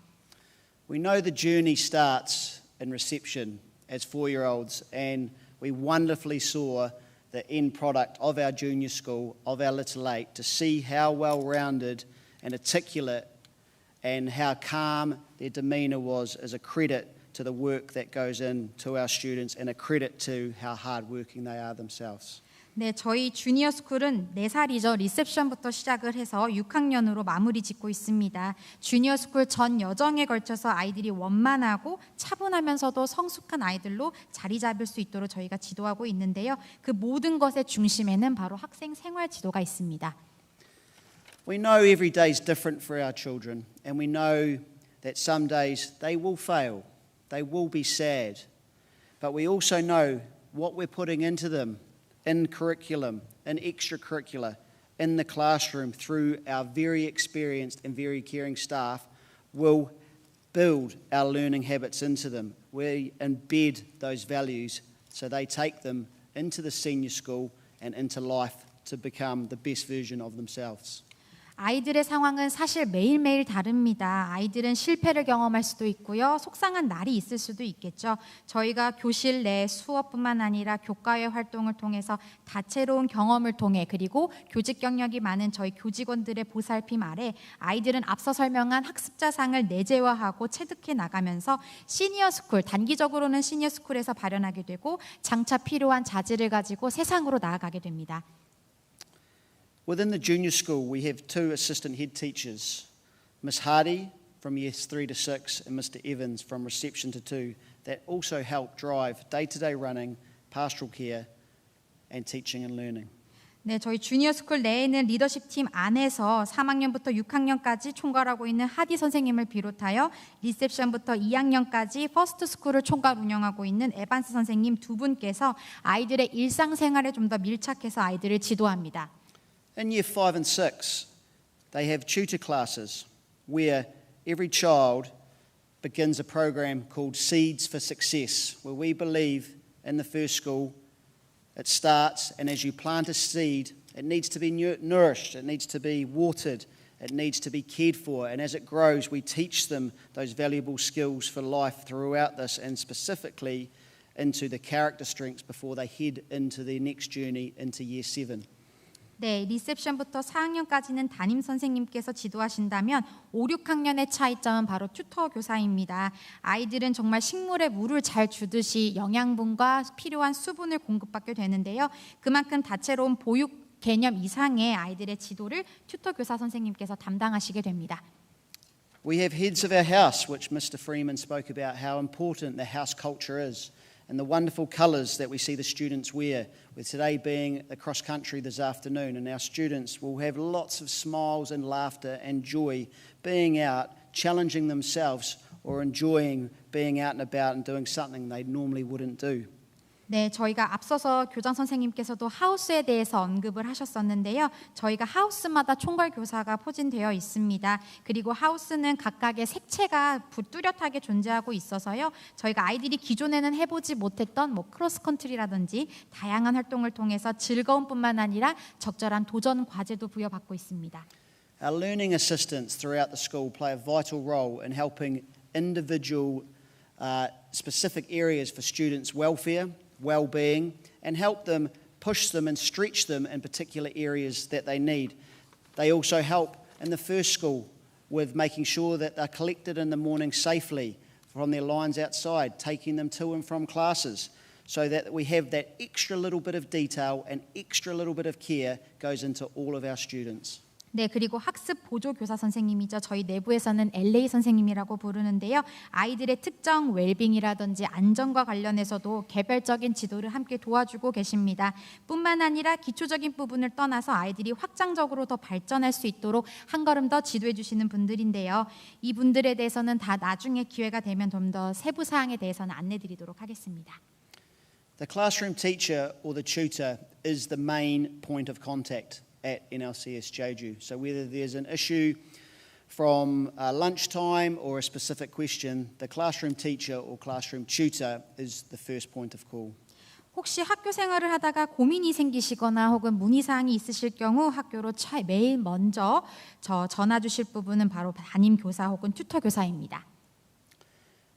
We know the journey starts in reception as 4-year-olds, and we wonderfully saw the end product of our junior school, of our Little Eight, to see how well-rounded and articulate and how calm their demeanour was is a credit to the work that goes into our students and a credit to how hard-working they are themselves. 네, 저희 주니어 스쿨은 4살이죠. 리셉션부터 시작을 해서 6학년으로 마무리 짓고 있습니다. 주니어 스쿨 전 여정에 걸쳐서 아이들이 원만하고 차분하면서도 성숙한 아이들로 자리 잡을 수 있도록 저희가 지도하고 있는데요. 그 모든 것의 중심에는 바로 학생 생활 지도가 있습니다. We know every day is different for our children, and we know that some days they will fail, they will be sad, but we also know what we're putting into them in curriculum, in extracurricular, in the classroom through our very experienced and very caring staff will build our learning habits into them. We embed those values so they take them into the senior school and into life to become the best version of themselves. 아이들의 상황은 사실 매일매일 다릅니다. 아이들은 실패를 경험할 수도 있고요. 속상한 날이 있을 수도 있겠죠. 저희가 교실 내 수업뿐만 아니라 교과외 활동을 통해서 다채로운 경험을 통해 그리고 교직 경력이 많은 저희 교직원들의 보살핌 아래 아이들은 앞서 설명한 학습자상을 내재화하고 체득해 나가면서 시니어 스쿨, 단기적으로는 시니어 스쿨에서 발현하게 되고 장차 필요한 자질을 가지고 세상으로 나아가게 됩니다. Within the junior school, we have 2 assistant head teachers, Miss Hardy from years 3 to 6 and Mr. Evans from reception to 2, that also help drive day-to-day running, pastoral care and teaching and learning. 네, 저희 주니어 스쿨 내에 있는 리더십 팀 안에서 3학년부터 6학년까지 총괄하고 있는 하디 선생님을 비롯하여 리셉션부터 2학년까지 퍼스트 스쿨을 총괄 운영하고 있는 에반스 선생님 두 분께서 아이들의 일상생활에 좀 더 밀착해서 아이들을 지도합니다. In year 5 and 6, they have tutor classes where every child begins a program called Seeds for Success, where we believe in the first school it starts, and as you plant a seed, it needs to be nourished, it needs to be watered, it needs to be cared for, and as it grows, we teach them those valuable skills for life throughout this, and specifically into the character strengths before they head into their next journey into year 7. 네, 리셉션부터 4학년까지는 담임 선생님께서 지도하신다면 5, 6학년의 차이점은 바로 튜터 교사입니다. 아이들은 정말 식물에 물을 잘 주듯이 영양분과 필요한 수분을 공급받게 되는데요. 그만큼 다채로운 보육 개념 이상의 아이들의 지도를 튜터 교사 선생님께서 담당하시게 됩니다. We have heads of our house, which Mr. Freeman spoke about, how important the house culture is. And the wonderful colours that we see the students wear, with today being across country this afternoon, and our students will have lots of smiles and laughter and joy being out, challenging themselves or enjoying being out and about and doing something they normally wouldn't do. 네, 저희가 앞서서 교장 선생님께서도 하우스에 대해서 언급을 하셨었는데요. 저희가 하우스마다 총괄 교사가 포진되어 있습니다. 그리고 하우스는 각각의 색채가 뚜렷하게 존재하고 있어서요. 저희가 아이들이 기존에는 해보지 못했던 크로스컨트리라든지 다양한 활동을 통해서 즐거움뿐만 아니라 적절한 도전 과제도 부여받고 있습니다. Our learning assistants throughout the school play a vital role in helping individual specific areas for students' welfare, well-being, and help them, push them and stretch them in particular areas that they need. They also help in the first school with making sure that they're collected in the morning safely from their lines outside, taking them to and from classes, so that we have that extra little bit of detail and extra little bit of care goes into all of our students. 네, 그리고 학습 보조 교사 선생님이죠. 저희 내부에서는 LA 선생님이라고 부르는데요. 아이들의 특정 웰빙이라든지 안전과 관련해서도 개별적인 지도를 함께 도와주고 계십니다. 뿐만 아니라 기초적인 부분을 떠나서 아이들이 확장적으로 더 발전할 수 있도록 한 걸음 더 지도해 주시는 분들인데요. 이 분들에 대해서는 다 나중에 기회가 되면 좀 더 세부 사항에 대해서는 안내 드리도록 하겠습니다. The classroom teacher or the tutor is the main point of contact at NLCS Jeju. So whether there's an issue from lunchtime or a specific question, the classroom teacher or classroom tutor is the first point of call. 혹시 학교 생활을 하다가 고민이 생기시거나 혹은 문의사항이 있으실 경우 학교로 매일 먼저 전화 주실 부분은 바로 담임 교사 혹은 튜터 교사입니다.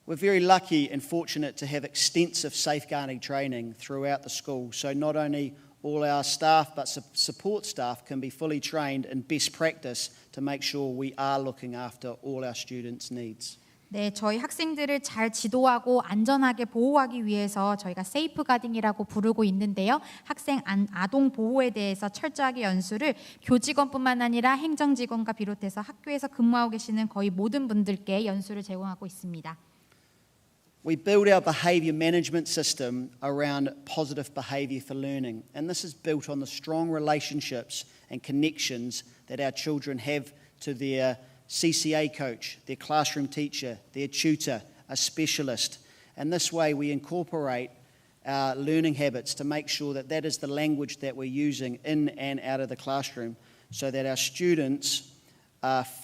We're very lucky and fortunate to have extensive safeguarding training throughout the school. So not only all our staff but support staff can be fully trained in best practice to make sure we are looking after all our students' needs. 네, 저희 학생들을 잘 지도하고 안전하게 보호하기 위해서 저희가 세이프 가딩이라고 부르고 있는데요. 학생 아동 보호에 대해서 철저하게 연수를 교직원뿐만 아니라 행정직원과 비롯해서 학교에서 근무하고 계시는 거의 모든 분들께 연수를 제공하고 있습니다. We build our behaviour management system around positive behaviour for learning, and this is built on the strong relationships and connections that our children have to their CCA coach, their classroom teacher, their tutor, a specialist. And this way we incorporate our learning habits to make sure that that is the language that we're using in and out of the classroom, so that our students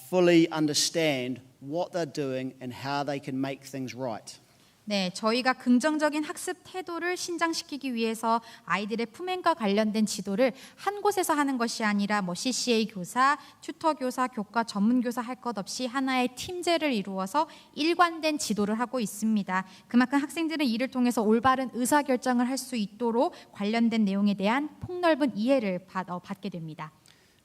fully understand what they're doing and how they can make things right. 네, 저희가 긍정적인 학습 태도를 신장시키기 위해서 아이들의 품행과 관련된 지도를 한 곳에서 하는 것이 아니라 뭐 CCA 교사, 튜터 교사, 교과 전문 교사 할 것 없이 하나의 팀제를 이루어서 일관된 지도를 하고 있습니다. 그만큼 학생들은 이를 통해서 올바른 의사결정을 할 수 있도록 관련된 내용에 대한 폭넓은 이해를 받게 됩니다.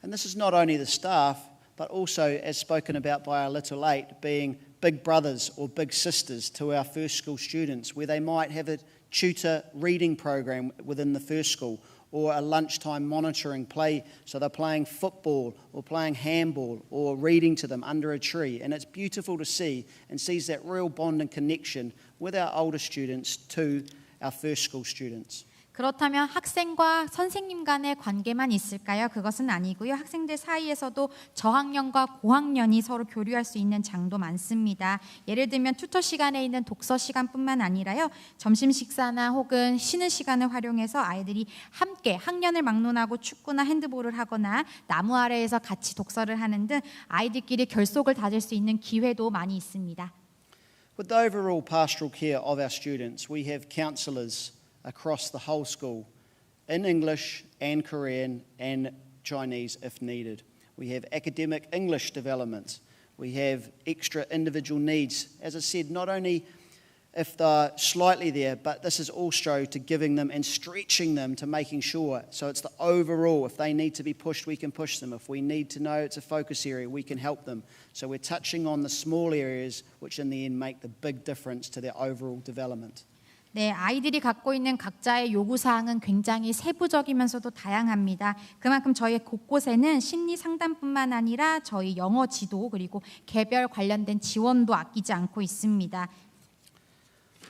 And this is not only the staff, but also, as spoken about by our little eight, being big brothers or big sisters to our first school students, where they might have a tutor reading program within the first school, or a lunchtime monitoring play, so they're playing football or playing handball or reading to them under a tree. And it's beautiful to see, and sees that real bond and connection with our older students to our first school students. 그렇다면 학생과 선생님 간의 관계만 있을까요? 그것은 아니고요. 학생들 사이에서도 저학년과 고학년이 서로 교류할 수 있는 장도 많습니다. 예를 들면 튜터 시간에 있는 독서 시간뿐만 아니라요. 점심 식사나 혹은 쉬는 시간을 활용해서 아이들이 함께 학년을 막론하고 축구나 핸드볼을 하거나 나무 아래에서 같이 독서를 하는 등 아이들끼리 결속을 다질 수 있는 기회도 많이 있습니다. With the overall pastoral care of our students, we have counsellors across the whole school in English and Korean and Chinese if needed. We have academic English development. We have extra individual needs. As I said, not only if they're slightly there, but this is also to giving them and stretching them to making sure. So it's the overall, if they need to be pushed, we can push them. If we need to know it's a focus area, we can help them. So we're touching on the small areas which in the end make the big difference to their overall development. 네, 아이들이 갖고 있는 각자의 요구사항은 굉장히 세부적이면서도 다양합니다. 그만큼 저희 곳곳에는 심리 상담뿐만 아니라 저희 영어 지도 그리고 개별 관련된 지원도 아끼지 않고 있습니다.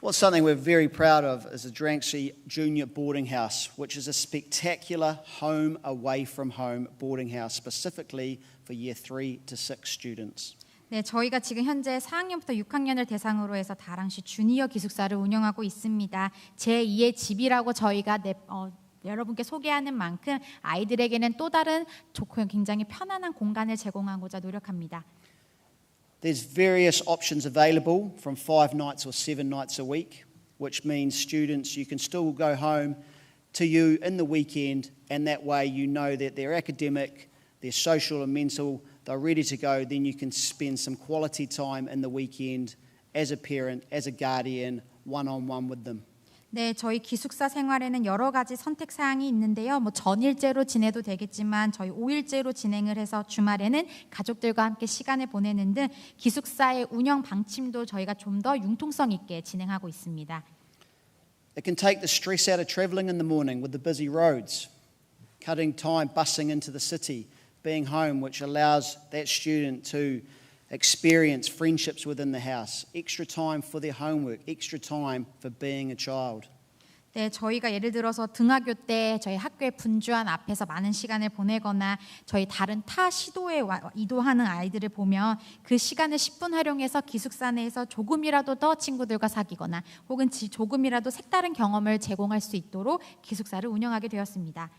Well, something we're very proud of is the Dranksea Junior Boarding House, which is a spectacular home away from home boarding house specifically for year 3 to 6 students. 네, 저희가 지금 현재 4학년부터 6학년을 대상으로 해서 다랑시 주니어 기숙사를 운영하고 있습니다. 제2의 집이라고 저희가 여러분께 소개하는 만큼 아이들에게는 또 다른 좋고 굉장히 편안한 공간을 제공하고자 노력합니다. There's various options available from 5 nights or 7 nights a week, which means students, you can still go home to you in the weekend, and that way you know that they're academic, they're social and mental, they're ready to go, then you can spend some quality time in the weekend as a parent, as a guardian, one-on-one with them. 네, 저희 기숙사 생활에는 여러 가지 선택 사항이 있는데요. 뭐 전일제로 지내도 되겠지만 저희 5일제로 진행을 해서 주말에는 가족들과 함께 시간을 보내는 등 기숙사의 운영 방침도 저희가 좀 더 융통성 있게 진행하고 있습니다. It can take the stress out of travelling in the morning with the busy roads, cutting time busing into the city, being home, which allows that student to experience friendships within the house, extra time for their homework, extra time for being a child. 네, 저희가 예를 들어서 등하교 때 저희 학교의 분주한 앞에서 많은 시간을 보내거나 저희 다른 타 시도에 이동하는 아이들을 보면 그 시간을 10분 활용해서 기숙사 내에서 조금이라도 더 친구들과 사귀거나 혹은 조금이라도 색다른 경험을 제공할 수 있도록 기숙사를 운영하게 되었습니다.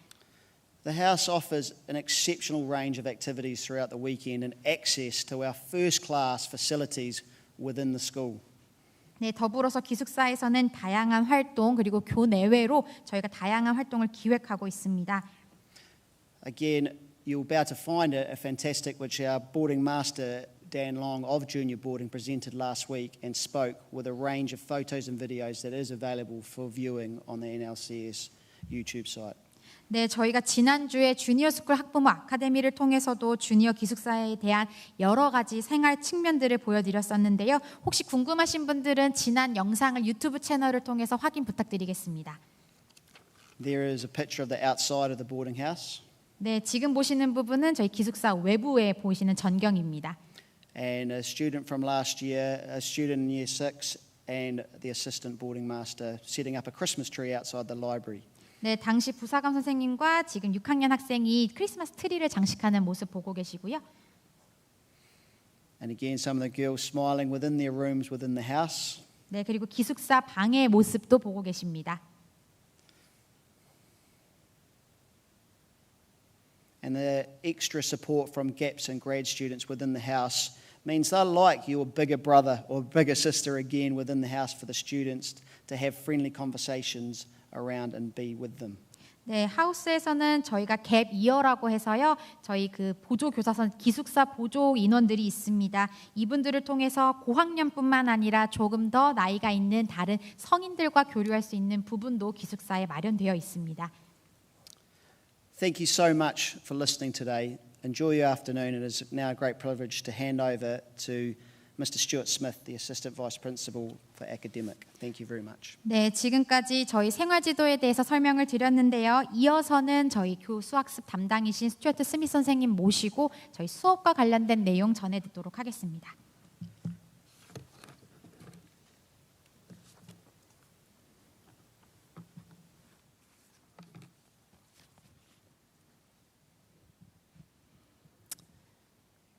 The house offers an exceptional range of activities throughout the weekend and access to our first-class facilities within the school. 네, 더불어서 기숙사에서는 다양한 활동 그리고 교내외로 저희가 다양한 활동을 기획하고 있습니다. Again, you're about to find a fantastic, which our boarding master Dan Long of Junior Boarding presented last week and spoke with a range of photos and videos that is available for viewing on the NLCS YouTube site. 네, 저희가 지난주에 주니어 스쿨 학부모 아카데미를 통해서도 주니어 기숙사에 대한 여러 가지 생활 측면들을 보여드렸었는데요. 혹시 궁금하신 분들은 지난 영상을 유튜브 채널을 통해서 확인 부탁드리겠습니다. There is a picture of the outside of the boarding house. 네, 지금 보시는 부분은 저희 기숙사 외부에 보시는 전경입니다. And a student from last year, a student in year 6 and the assistant boarding master setting up a Christmas tree outside the library. 네, 당시 부사감 선생님과 지금 6학년 학생이 크리스마스 트리를 장식하는 모습 보고 계시고요. And again, some of the girls smiling within their rooms within the house. 네, 그리고 기숙사 방의 모습도 보고 계십니다. And the extra support from GAPS and grad students within the house means they're like your bigger brother or bigger sister again within the house for the students to have friendly conversations around and be with them. 네, 하우스에서는 저희가 갭 이어라고 해서요. 저희 그 보조 교사선 기숙사 보조 인원들이 있습니다. 이분들을 통해서 고학년뿐만 아니라 조금 더 나이가 있는 다른 성인들과 교류할 수 있는 부분도 기숙사에 마련되어 있습니다. Thank you so much for listening today. Enjoy your afternoon. It is now a great privilege to hand over to Mr. Stuart Smith, the Assistant Vice Principal for Academic. Thank you very much. 네, 지금까지 저희 생활지도에 대해서 설명을 드렸는데요. 이어서는 저희 수학습 담당이신 스튜어트 스미스 선생님 모시고 저희 수업과 관련된 내용 전해 듣도록 하겠습니다.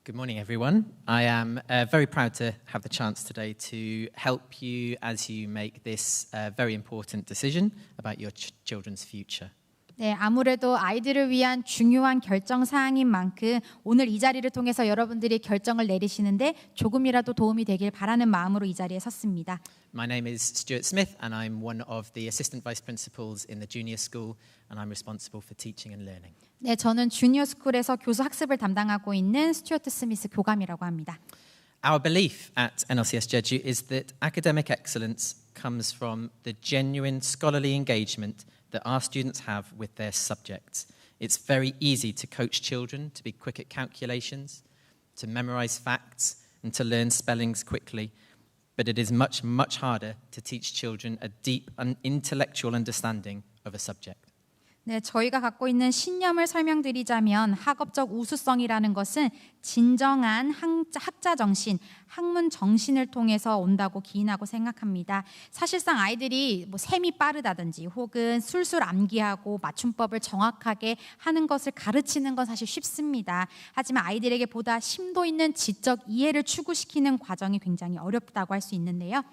Good morning, everyone. I am very proud to have the chance today to help you as you make this very important decision about your children's future. 네, 아무래도 아이들을 위한 중요한 결정 사항인 만큼 오늘 이 자리를 통해서 여러분들이 결정을 내리시는데 조금이라도 도움이 되길 바라는 마음으로 이 자리에 섰습니다. My name is Stuart Smith and I'm one of the assistant vice principals in the junior school and I'm responsible for teaching and learning. 네, 저는 주니어 스쿨에서 교수 학습을 담당하고 있는 스튜어트 스미스 교감이라고 합니다. Our belief at NLCS Jeju is that academic excellence comes from the genuine scholarly engagement that our students have with their subjects. It's very easy to coach children to be quick at calculations, to memorize facts, and to learn spellings quickly. But it is much, much harder to teach children a deep and intellectual understanding of a subject. 네, 저희가 갖고 있는 신념을 설명드리자면 학업적 우수성이라는 것은 진정한 학자 정신, 학문 정신을 통해서 온다고 기인하고 생각합니다. 사실상 아이들이 셈이 빠르다든지 혹은 술술 암기하고 맞춤법을 정확하게 하는 것을 가르치는 건 사실 쉽습니다. 하지만 아이들에게 보다 심도 있는 지적 이해를 추구시키는 과정이 굉장히 어렵다고 할 수 있는데요.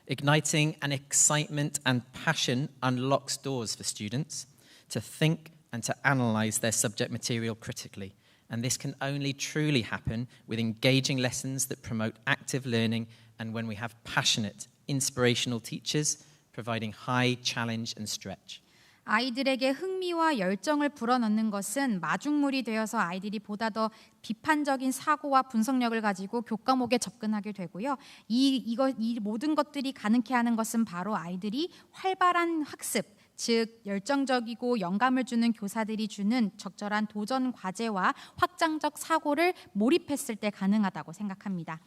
Igniting an excitement and passion unlocks doors for students to think and to analyze their subject material critically. And this can only truly happen with engaging lessons that promote active learning and when we have passionate, inspirational teachers providing high challenge and stretch. 아이들에게 흥미와 열정을 불어넣는 것은 마중물이 되어서 아이들이 보다 더 비판적인 사고와 분석력을 가지고 교과목에 접근하게 되고요. 이 모든 것들이 가능케 하는 것은 바로 아이들이 활발한 학습, 즉 열정적이고 영감을 주는 교사들이 주는 적절한 도전 과제와 확장적 사고를 몰입했을 때 가능하다고 생각합니다.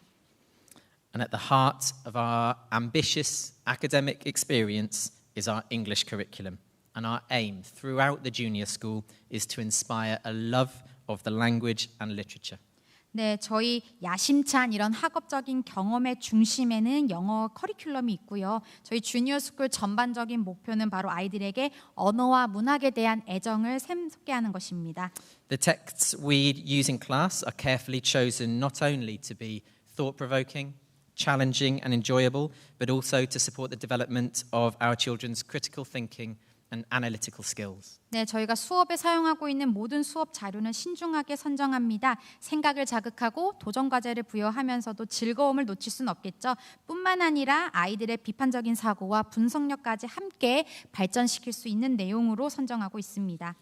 And at the heart of our ambitious academic experience is our English curriculum. And our aim throughout the junior school is to inspire a love of the language and literature. 네, 저희 야심찬 이런 학업적인 경험의 중심에는 영어 커리큘럼이 있고요. 저희 주니어 스쿨 전반적인 목표는 바로 아이들에게 언어와 문학에 대한 애정을 샘솟게 하는 것입니다. The texts we use in class are carefully chosen not only to be thought-provoking, challenging and enjoyable, but also to support the development of our children's critical thinking and analytical skills. 네, 저희가 수업에 사용하고 있는 모든 수업 자료는 신중하게 선정합니다. 생각을 자극하고 도전 과제를 부여하면서도 즐거움을 놓칠 수는 없겠죠. 뿐만 아니라 아이들의 비판적인 사고와 분석력까지 함께 발전시킬 수 있는 내용으로 선정하고 있습니다.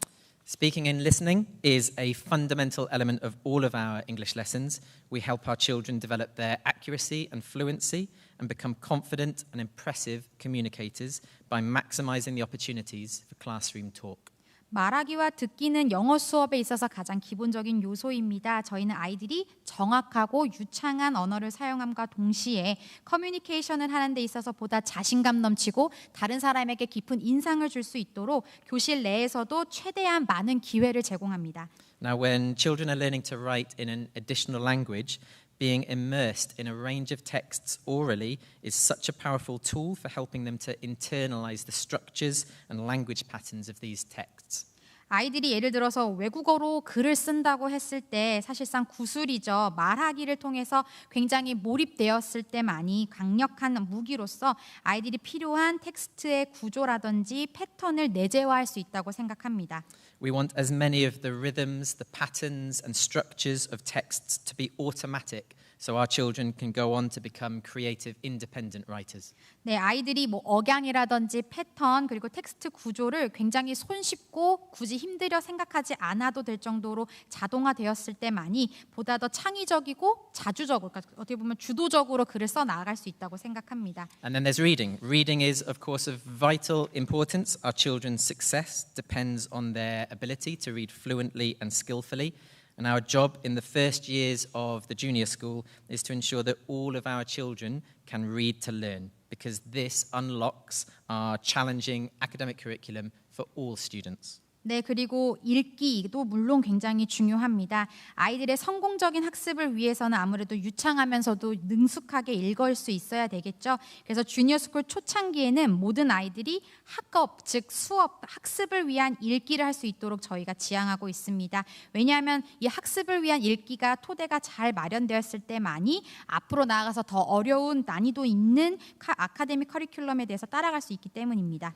Speaking and listening is a fundamental element of all of our English lessons. We help our children develop their accuracy and fluency and become confident and impressive communicators by maximizing the opportunities for classroom talk. 말하기와 듣기는 영어 수업에 있어서 가장 기본적인 요소입니다. 저희는 아이들이 정확하고 유창한 언어를 사용함과 동시에 커뮤니케이션을 하는 데 있어서 보다 자신감 넘치고 다른 사람에게 깊은 인상을 줄 수 있도록 교실 내에서도 최대한 많은 기회를 제공합니다. Now, when children are learning to write in an additional language, being immersed in a range of texts orally is such a powerful tool for helping them to internalize the structures and language patterns of these texts. 아이들이 예를 들어서 외국어로 글을 쓴다고 했을 때 사실상 구술이죠. 말하기를 통해서 굉장히 몰입되었을 때만이 강력한 무기로서 아이들이 필요한 텍스트의 구조라든지 패턴을 내재화할 수 있다고 생각합니다. We want as many of the rhythms, the patterns and structures of texts to be automatic so our children can go on to become creative, independent writers. 네, 아이들이 뭐 억양이라든지 패턴 그리고 텍스트 구조를 굉장히 손쉽고 굳이 힘들여 생각하지 않아도 될 정도로 자동화되었을 때만이 보다 더 창의적이고 자주적으로, 그러니까 어떻게 보면 주도적으로 글을 써 나아갈 수 있다고 생각합니다. And then there's reading. Reading is, of course, of vital importance. Our children's success depends on their ability to read fluently and skillfully. And our job in the first years of the junior school is to ensure that all of our children can read to learn, because this unlocks our challenging academic curriculum for all students. 네, 그리고 읽기도 물론 굉장히 중요합니다. 아이들의 성공적인 학습을 위해서는 아무래도 유창하면서도 능숙하게 읽을 수 있어야 되겠죠. 그래서 주니어 스쿨 초창기에는 모든 아이들이 학업, 즉 수업, 학습을 위한 읽기를 할 수 있도록 저희가 지향하고 있습니다. 왜냐하면 이 학습을 위한 읽기가 토대가 잘 마련되었을 때만이 앞으로 나아가서 더 어려운 난이도 있는 아카데믹 커리큘럼에 대해서 따라갈 수 있기 때문입니다.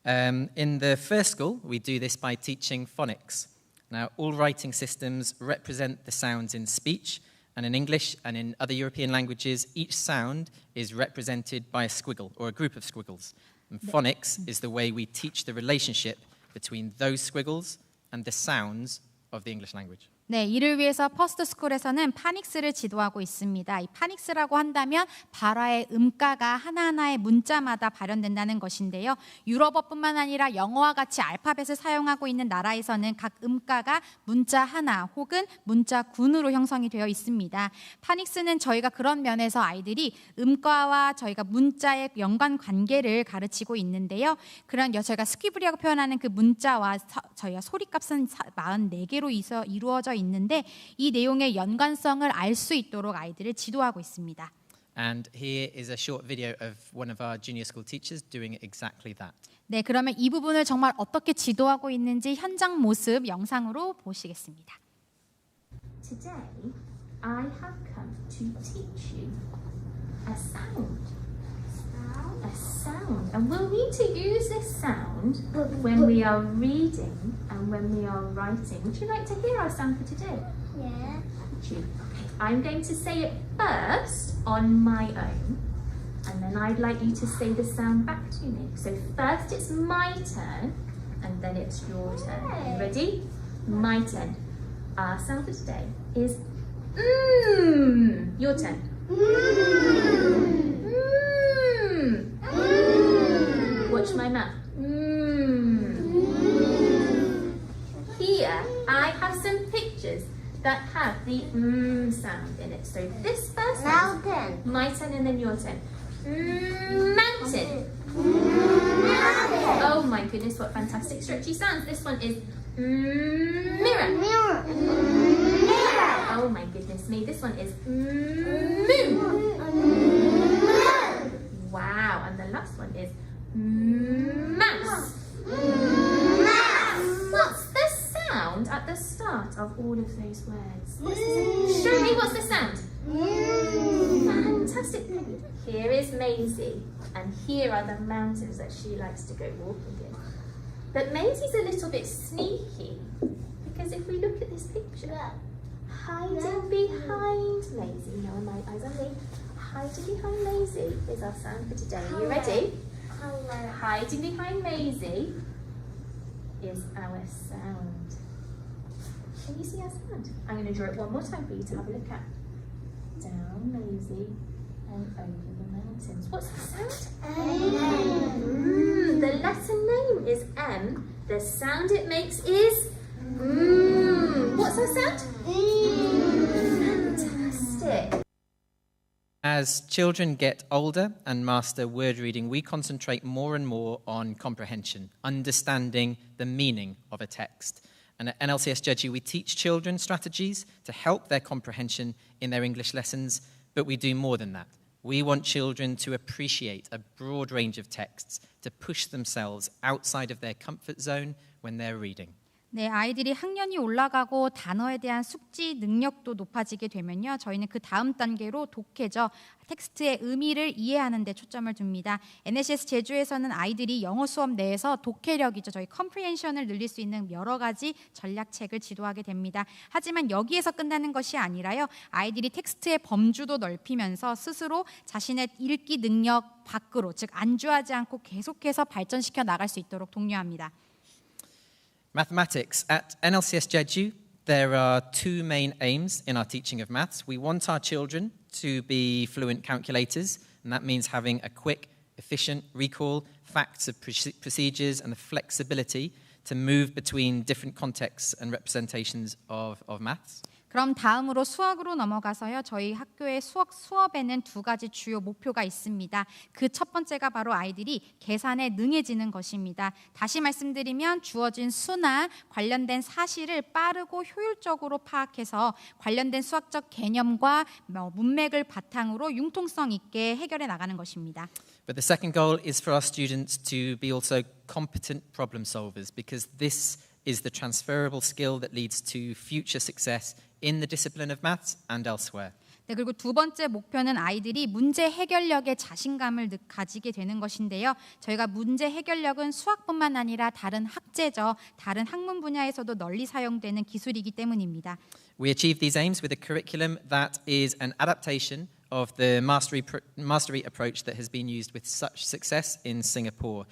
In the first school, we do this by teaching phonics. Now, all writing systems represent the sounds in speech, and in English and in other European languages, each sound is represented by a squiggle or a group of squiggles. And phonics is the way we teach the relationship between those squiggles and the sounds of the English language. 네, 이를 위해서 퍼스트 스쿨에서는 파닉스를 지도하고 있습니다. 이 파닉스라고 한다면 발화의 음가가 하나하나의 문자마다 발현된다는 것인데요. 유럽어뿐만 아니라 영어와 같이 알파벳을 사용하고 있는 나라에서는 각 음가가 문자 하나 혹은 문자 군으로 형성이 되어 있습니다. 파닉스는 저희가 그런 면에서 아이들이 음가와 저희가 문자의 연관 관계를 가르치고 있는데요. 그런 저희가 스퀴브리라고 표현하는 그 문자와 저희가 소리값은 44개로 이루어져 있는데 이 내용의 연관성을 알 수 있도록 아이들을 지도하고 있습니다. And here is a short video of one of our junior school teachers doing exactly that. 네, 그러면 이 부분을 정말 어떻게 지도하고 있는지 현장 모습 영상으로 보시겠습니다. Today, I have come to teach you a sound. A sound. And we'll need to use this sound when we are reading and when we are writing. Would you like to hear our sound for today? Yeah. Would you? I'm going to say it first on my own, and then I'd like you to say the sound back to me. So first it's my turn, and then it's your turn. Are you ready? My turn. Our sound for today is Your turn. Watch my mouth. Here I have some pictures that have the sound in it. So this first one, my turn and then your turn. Mountain. Oh my goodness, what fantastic stretchy sounds. This one is mirror. Oh my goodness me, this one is moon. Wow, and the last one is mouse. What's the sound at the start of all of those words? Show me what's the sound. Fantastic. Here is Maisie, and here are the mountains that she likes to go walking in. But Maisie's a little bit sneaky, because if we look at this picture, hiding behind Maisie, no, my eyes on me, hiding behind Maisie is our sound for today. Are you ready? Hiding behind Maisie is our sound. Can you see our sound? I'm going to draw it one more time for you to have a look at. Down Maisie and over the mountains. What's the sound? M. The letter name is M. The sound it makes is What's our sound? Fantastic. As children get older and master word reading, we concentrate more and more on comprehension, understanding the meaning of a text. And at NLCS Jeju, we teach children strategies to help their comprehension in their English lessons, but we do more than that. We want children to appreciate a broad range of texts, to push themselves outside of their comfort zone when they're reading. 네, 아이들이 학년이 올라가고 단어에 대한 숙지 능력도 높아지게 되면요. 저희는 그 다음 단계로 독해죠. 텍스트의 의미를 이해하는 데 초점을 둡니다. NLCS 제주에서는 아이들이 영어 수업 내에서 독해력이죠. 저희 컴프리헨션을 늘릴 수 있는 여러 가지 전략책을 지도하게 됩니다. 하지만 여기에서 끝나는 것이 아니라요. 아이들이 텍스트의 범주도 넓히면서 스스로 자신의 읽기 능력 밖으로, 즉 안주하지 않고 계속해서 발전시켜 나갈 수 있도록 독려합니다. Mathematics. At NLCS Jeju, there are two main aims in our teaching of maths. We want our children to be fluent calculators, and that means having a quick, efficient recall, facts of procedures, and the flexibility to move between different contexts and representations of maths. 그럼 다음으로 수학으로 넘어가서요. 저희 학교의 수업에는 두 가지 주요 목표가 있습니다. 그 첫 번째가 바로 아이들이 계산에 능해지는 것입니다. 다시 말씀드리면 주어진 수나 관련된 사실을 빠르고 효율적으로 파악해서 관련된 수학적 개념과 문맥을 바탕으로 융통성 있게 해결해 나가는 것입니다. But the second goal is for our students to be also competent problem solvers, because this is the transferable skill that leads to future success in the discipline of maths and elsewhere. 네, 그리고 두 번째 목표는 아이들이 문제 해결력에 자신감을 가지게 되는 것인데요. 저희가 문제 해결력은 수학뿐만 아니라 다른 학제죠. 다른 학문 분야에서도 널리 사용되는 기술이기 때문입니다. We achieve these aims with a curriculum that is an adaptation of the mastery approach that has been used with such success in Singapore.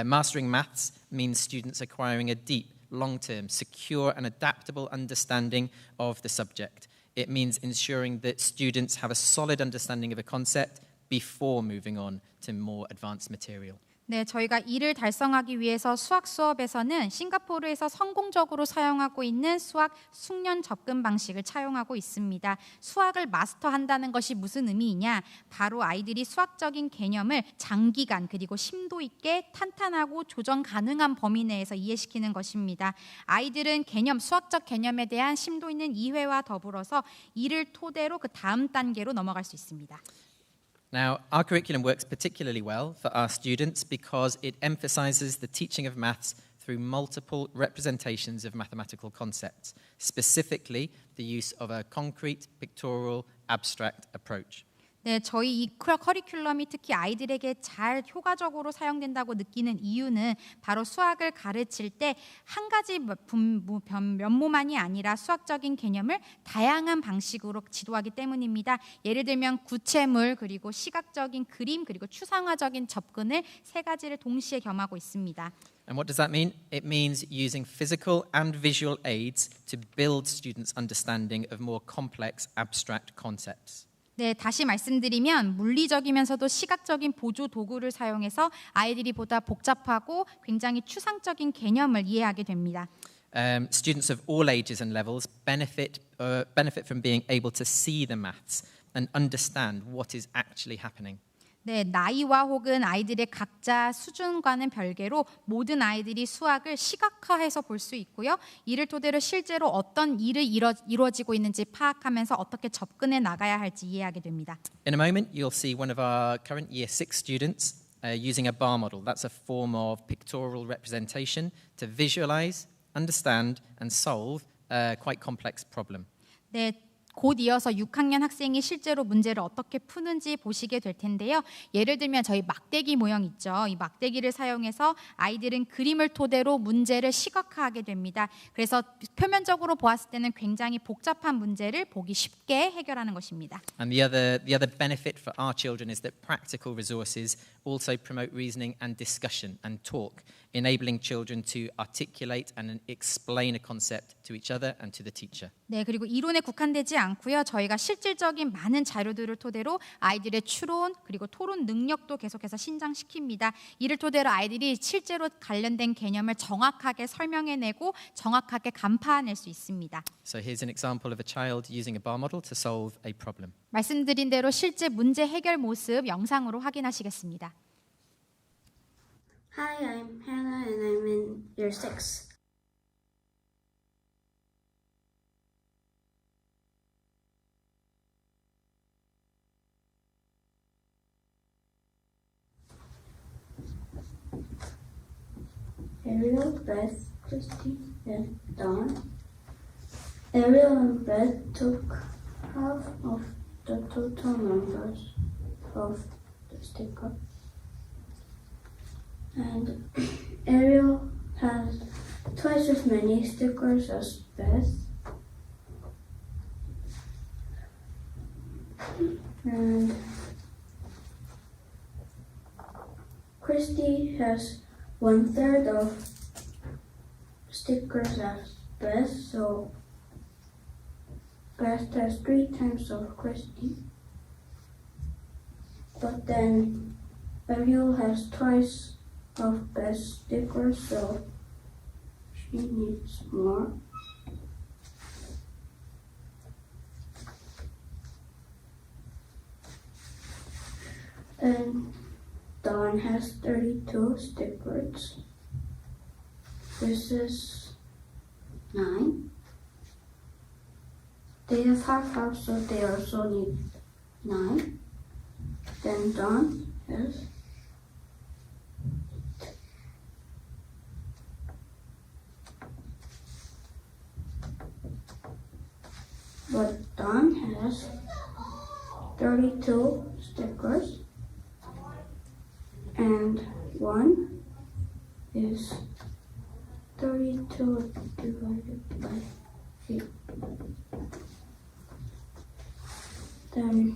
Mastering maths means students acquiring a deep, long-term, secure and adaptable understanding of the subject. It means ensuring that students have a solid understanding of a concept before moving on to more advanced material. 네, 저희가 이를 달성하기 위해서 수학 수업에서는 싱가포르에서 성공적으로 사용하고 있는 수학 숙련 접근 방식을 차용하고 있습니다. 수학을 마스터한다는 것이 무슨 의미이냐? 바로 아이들이 수학적인 개념을 장기간 그리고 심도 있게 탄탄하고 조정 가능한 범위 내에서 이해시키는 것입니다. 아이들은 수학적 개념에 대한 심도 있는 이해와 더불어서 이를 토대로 그 다음 단계로 넘어갈 수 있습니다. Now, our curriculum works particularly well for our students because it emphasizes the teaching of maths through multiple representations of mathematical concepts, specifically the use of a concrete, pictorial, abstract approach. 네, 저희 이 커리큘럼이 특히 아이들에게 잘 효과적으로 사용된다고 느끼는 이유는 바로 수학을 가르칠 때 한 가지 면모만이 아니라 수학적인 개념을 다양한 방식으로 지도하기 때문입니다. 예를 들면 구체물, 그리고 시각적인 그림, 그리고 추상화적인 접근을 세 가지를 동시에 겸하고 있습니다. And what does that mean? It means using physical and visual aids to build students' understanding of more complex abstract concepts. 네, 다시 말씀드리면 물리적이면서도 시각적인 보조 도구를 사용해서 아이들이 보다 복잡하고 굉장히 추상적인 개념을 이해하게 됩니다. Students of all ages and levels benefit from being able to see the maths and understand what is actually happening. 네, 나이와 혹은 아이들의 각자 수준과는 별개로 모든 아이들이 수학을 시각화해서 볼 수 있고요. 이를 토대로 실제로 어떤 일이 이루어지고 있는지 파악하면서 어떻게 접근해 나가야 할지 이해하게 됩니다. In a moment, you'll see one of our current Year 6 students using a bar model. That's a form of pictorial representation to visualize, understand, and solve a quite complex problem. 네. 곧 이어서 6학년 학생이 실제로 문제를 어떻게 푸는지 보시게 될 텐데요. 예를 들면 저희 막대기 모형 있죠. 이 막대기를 사용해서 아이들은 그림을 토대로 문제를 시각화하게 됩니다. 그래서 표면적으로 보았을 때는 굉장히 복잡한 문제를 보기 쉽게 해결하는 것입니다. And the other benefit for our children is that practical resources also promote reasoning and discussion and talk, enabling children to articulate and explain a concept to each other and to the teacher. 네, 그리고 이론에 국한되지 않고요. 저희가 실질적인 많은 자료들을 토대로 아이들의 추론 그리고 토론 능력도 계속해서 신장시킵니다. 이를 토대로 아이들이 실제로 관련된 개념을 정확하게 설명해내고 정확하게 간파해낼 수 있습니다. So here's an example of a child using a bar model to solve a problem. 말씀드린 대로 실제 문제 해결 모습 영상으로 확인하시겠습니다. Hi, I'm Hannah and I'm in Year 6. Ariel, Beth, Christy, and Dawn. Ariel and Beth took half of the total numbers of the sticker. And Ariel has twice as many stickers as Beth. And Christy has 1/3 of stickers as Beth, so Beth has 3 times of Christy. But then Ariel has twice of Beth's stickers, so she needs more. Then Dawn has 32 stickers. This is 9. They have half, so they also need 9. Then Dawn has 8. But Dawn has 32 stickers. And 1 is 32 divided by 8. Then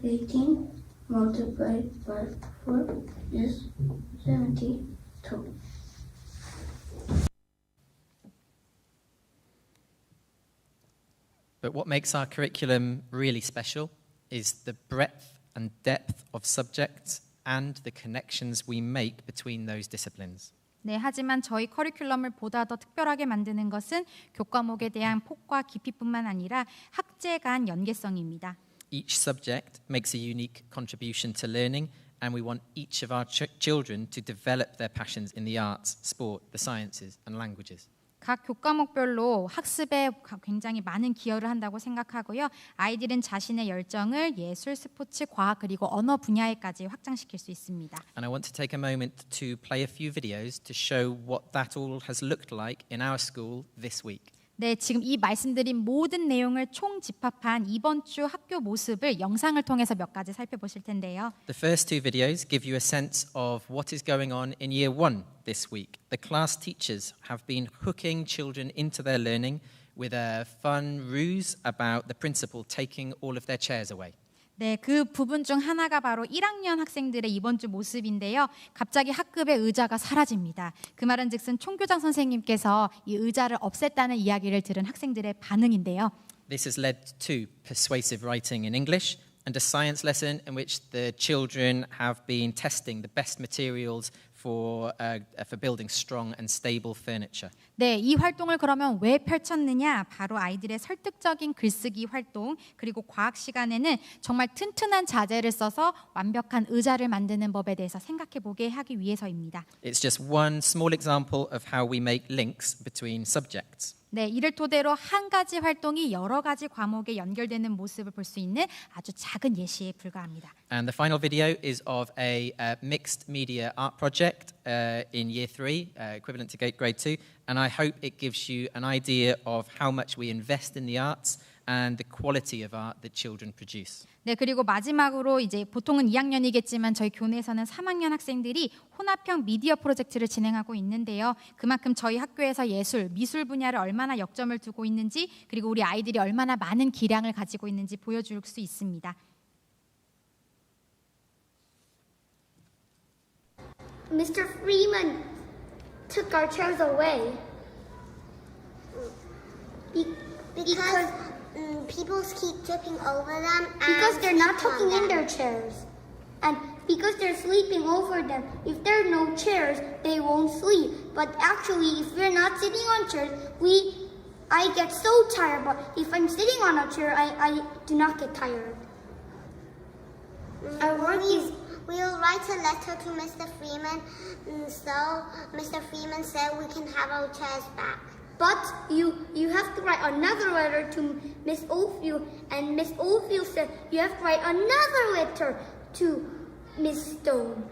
18 multiplied by 4 is 72. But what makes our curriculum really special is the breadth and depth of subjects and the connections we make between those disciplines. 네, 하지만 저희 커리큘럼을 보다 더 특별하게 만드는 것은 교과목에 대한 폭과 깊이뿐만 아니라 학제 간 연계성입니다. Each subject makes a unique contribution to learning, and we want each of our children to develop their passions in the arts, sport, the sciences, and languages. 각 교과목별로 학습에 굉장히 많은 기여를 한다고 생각하고요. 아이들은 자신의 열정을 예술, 스포츠, 과학 그리고 언어 분야에까지 확장시킬 수 있습니다. And I want to take a moment to play a few videos to show what that all has looked like in our school this week. 네, 지금 이 말씀드린 모든 내용을 총 집합한 이번 주 학교 모습을 영상을 통해서 몇 가지 살펴보실 텐데요. The first 2 videos give you a sense of what is going on in year 1 this week. The class teachers have been hooking children into their learning with a fun ruse about the principal taking all of their chairs away. 네, 그 부분 중 하나가 바로 1학년 학생들의 이번 주 모습인데요. 갑자기 학급의 의자가 사라집니다. 그 말은 즉슨 총교장 선생님께서 이 의자를 없앴다는 이야기를 들은 학생들의 반응인데요. This has led to persuasive writing in English and a science lesson in which the children have been testing the best materials for building strong and stable furniture. 네, 이 활동을 그러면 왜 펼쳤느냐? 바로 아이들의 설득적인 글쓰기 활동 그리고 과학 시간에는 정말 튼튼한 자재를 써서 완벽한 의자를 만드는 법에 대해서 생각해 보게 하기 위해서입니다. It's just one small example of how we make links between subjects. 네, 이를 토대로 한 가지 활동이 여러 가지 과목에 연결되는 모습을 볼 수 있는 아주 작은 예시에 불과합니다. And the final video is of a mixed media art project in year 3, equivalent to grade 2, and I hope it gives you an idea of how much we invest in the arts and the quality of art that children produce. 네, 그리고 마지막으로 이제 보통은 2학년이겠지만 저희 교내에서는 3학년 학생들이 혼합형 미디어 프로젝트를 진행하고 있는데요. 그만큼 저희 학교에서 예술, 미술 분야를 얼마나 역점을 두고 있는지 그리고 우리 아이들이 얼마나 많은 기량을 가지고 있는지 보여줄 수 있습니다. Mr. Freeman took our chairs away. Because people keep tripping over them. Because they're not tucking in their chairs. And because they're sleeping over them. If there are no chairs, they won't sleep. But actually, if we're not sitting on chairs, I get so tired. But if I'm sitting on a chair, I do not get tired. Our work is... We will write a letter to Mr. Freeman, so Mr. Freeman said we can have our chairs back. But you have to write another letter to Miss Oldfield, and Miss Oldfield said you have to write another letter to Miss Stone.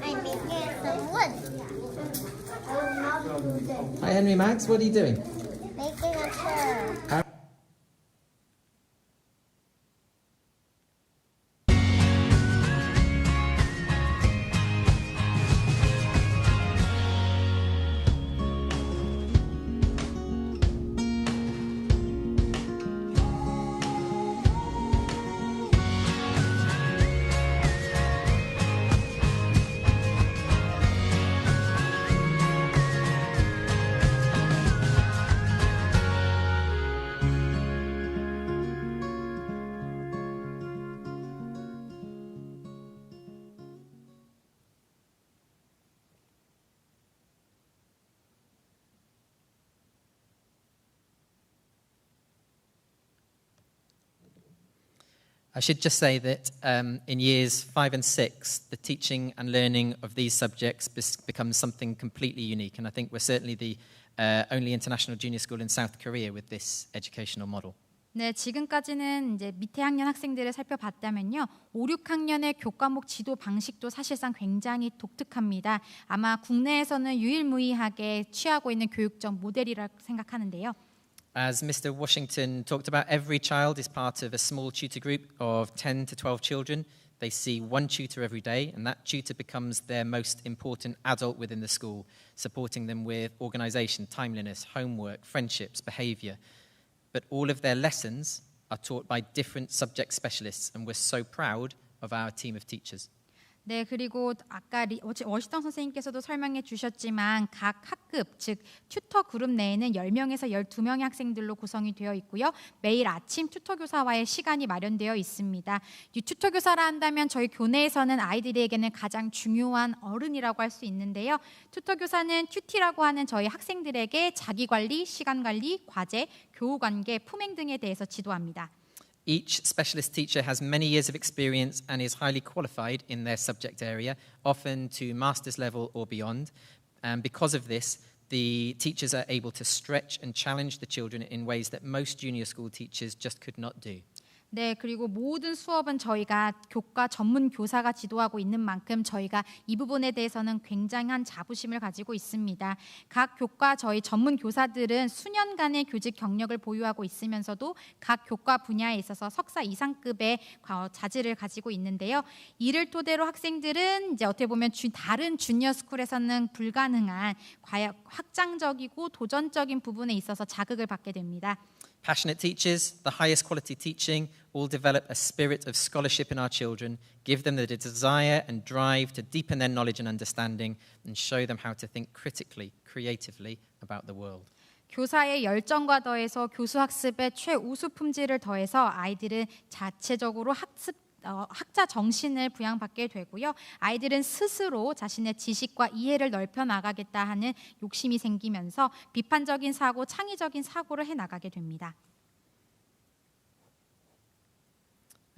I'm making some wood. Hi, Henry Max. What are you doing? Making a chair. I should just say that in years 5 and 6, the teaching and learning of these subjects becomes something completely unique. And I think we're certainly the only international junior school in South Korea with this educational model. 네, 지금까지는 이제 밑에 학년 학생들을 살펴봤다면요. 5, 6학년의 교과목 지도 방식도 사실상 굉장히 독특합니다. 아마 국내에서는 유일무이하게 취하고 있는 교육적 모델이라고 생각하는데요. As Mr. Washington talked about, every child is part of a small tutor group of 10 to 12 children. They see one tutor every day, and that tutor becomes their most important adult within the school, supporting them with organisation, timeliness, homework, friendships, behaviour. But all of their lessons are taught by different subject specialists, and we're so proud of our team of teachers. 네, 그리고 아까 워시턴 선생님께서도 설명해 주셨지만 각 학급, 즉 튜터 그룹 내에는 10명에서 12명의 학생들로 구성이 되어 있고요. 매일 아침 튜터 교사와의 시간이 마련되어 있습니다. 이 튜터 교사라 한다면 저희 교내에서는 아이들에게는 가장 중요한 어른이라고 할 수 있는데요. 튜터 교사는 튜티라고 하는 저희 학생들에게 자기관리, 시간관리, 과제, 교우관계, 품행 등에 대해서 지도합니다. Each specialist teacher has many years of experience and is highly qualified in their subject area, often to master's level or beyond. And because of this, the teachers are able to stretch and challenge the children in ways that most junior school teachers just could not do. 네, 그리고 모든 수업은 저희가 교과 전문 교사가 지도하고 있는 만큼 저희가 이 부분에 대해서는 굉장한 자부심을 가지고 있습니다. 각 교과 저희 전문 교사들은 수년간의 교직 경력을 보유하고 있으면서도 각 교과 분야에 있어서 석사 이상급의 자질을 가지고 있는데요. 이를 토대로 학생들은 이제 어떻게 보면 다른 주니어 스쿨에서는 불가능한 확장적이고 도전적인 부분에 있어서 자극을 받게 됩니다. Passionate teachers, the highest quality teaching, all develop a spirit of scholarship in our children, give them the desire and drive to deepen their knowledge and understanding, and show them how to think critically, creatively about the world. 교사의 열정과 더해서 교수 학습의 최우수 품질을 더해서 아이들은 자체적으로 학자 정신을 부양받게 되고요. 아이들은 스스로 자신의 지식과 이해를 넓혀 나가겠다 하는 욕심이 생기면서 비판적인 사고, 창의적인 사고를 해 나가게 됩니다.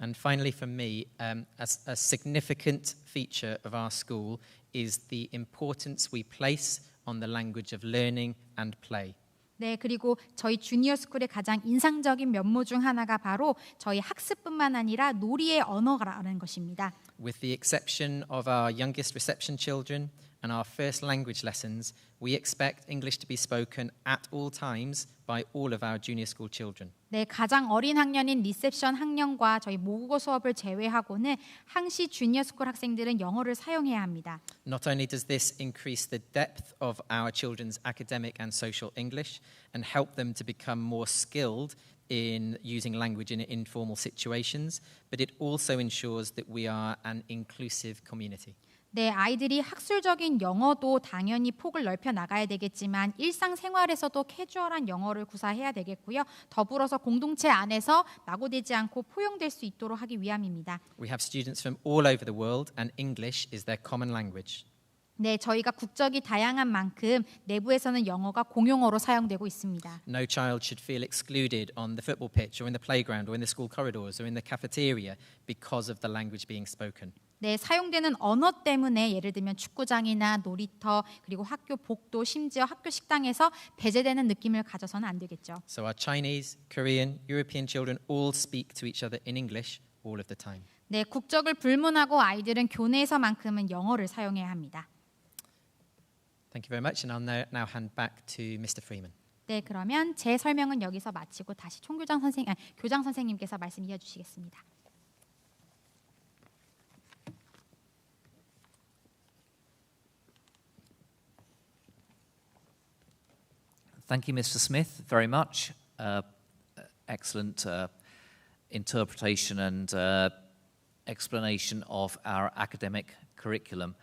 And finally for me, a significant feature of our school is the importance we place on the language of learning and play. 네, 그리고 저희 주니어 스쿨의 가장 인상적인 면모 중 하나가 바로 저희 학습뿐만 아니라 놀이의 언어라는 것입니다. With the exception of our youngest reception children and our first language lessons, we expect English to be spoken at all times by all of our junior school children. 네, 가장 어린 학년인 리셉션 학년과 저희 모국어 수업을 제외하고는 항시 주니어 스쿨 학생들은 영어를 사용해야 합니다. Not only does this increase the depth of our children's academic and social English and help them to become more skilled in using language in informal situations, but it also ensures that we are an inclusive community. 네, 아이들이 학술적인 영어도 당연히 폭을 넓혀 나가야 되겠지만 일상생활에서도 캐주얼한 영어를 구사해야 되겠고요. 더불어서 공동체 안에서 낙오되지 않고 포용될 수 있도록 하기 위함입니다. We have students from all over the world and English is their common language. 네, 저희가 국적이 다양한 만큼 내부에서는 영어가 공용어로 사용되고 있습니다. No child should feel excluded on the football pitch or in the playground or in the school corridors or in the cafeteria because of the language being spoken. 네, 사용되는 언어 때문에 예를 들면 축구장이나 놀이터 그리고 학교 복도 심지어 학교 식당에서 배제되는 느낌을 가져서는 안 되겠죠. So our Chinese, Korean, European children all speak to each other in English all of the time. 네, 국적을 불문하고 아이들은 교내에서만큼은 영어를 사용해야 합니다. Thank you very much, and I'll now hand back to Mr. Freeman. 네, 그러면 제 설명은 여기서 마치고 다시 교장 선생님께서 말씀 이어주시겠습니다. Thank you, Mr. Smith, very much. Excellent interpretation and explanation of our academic curriculum.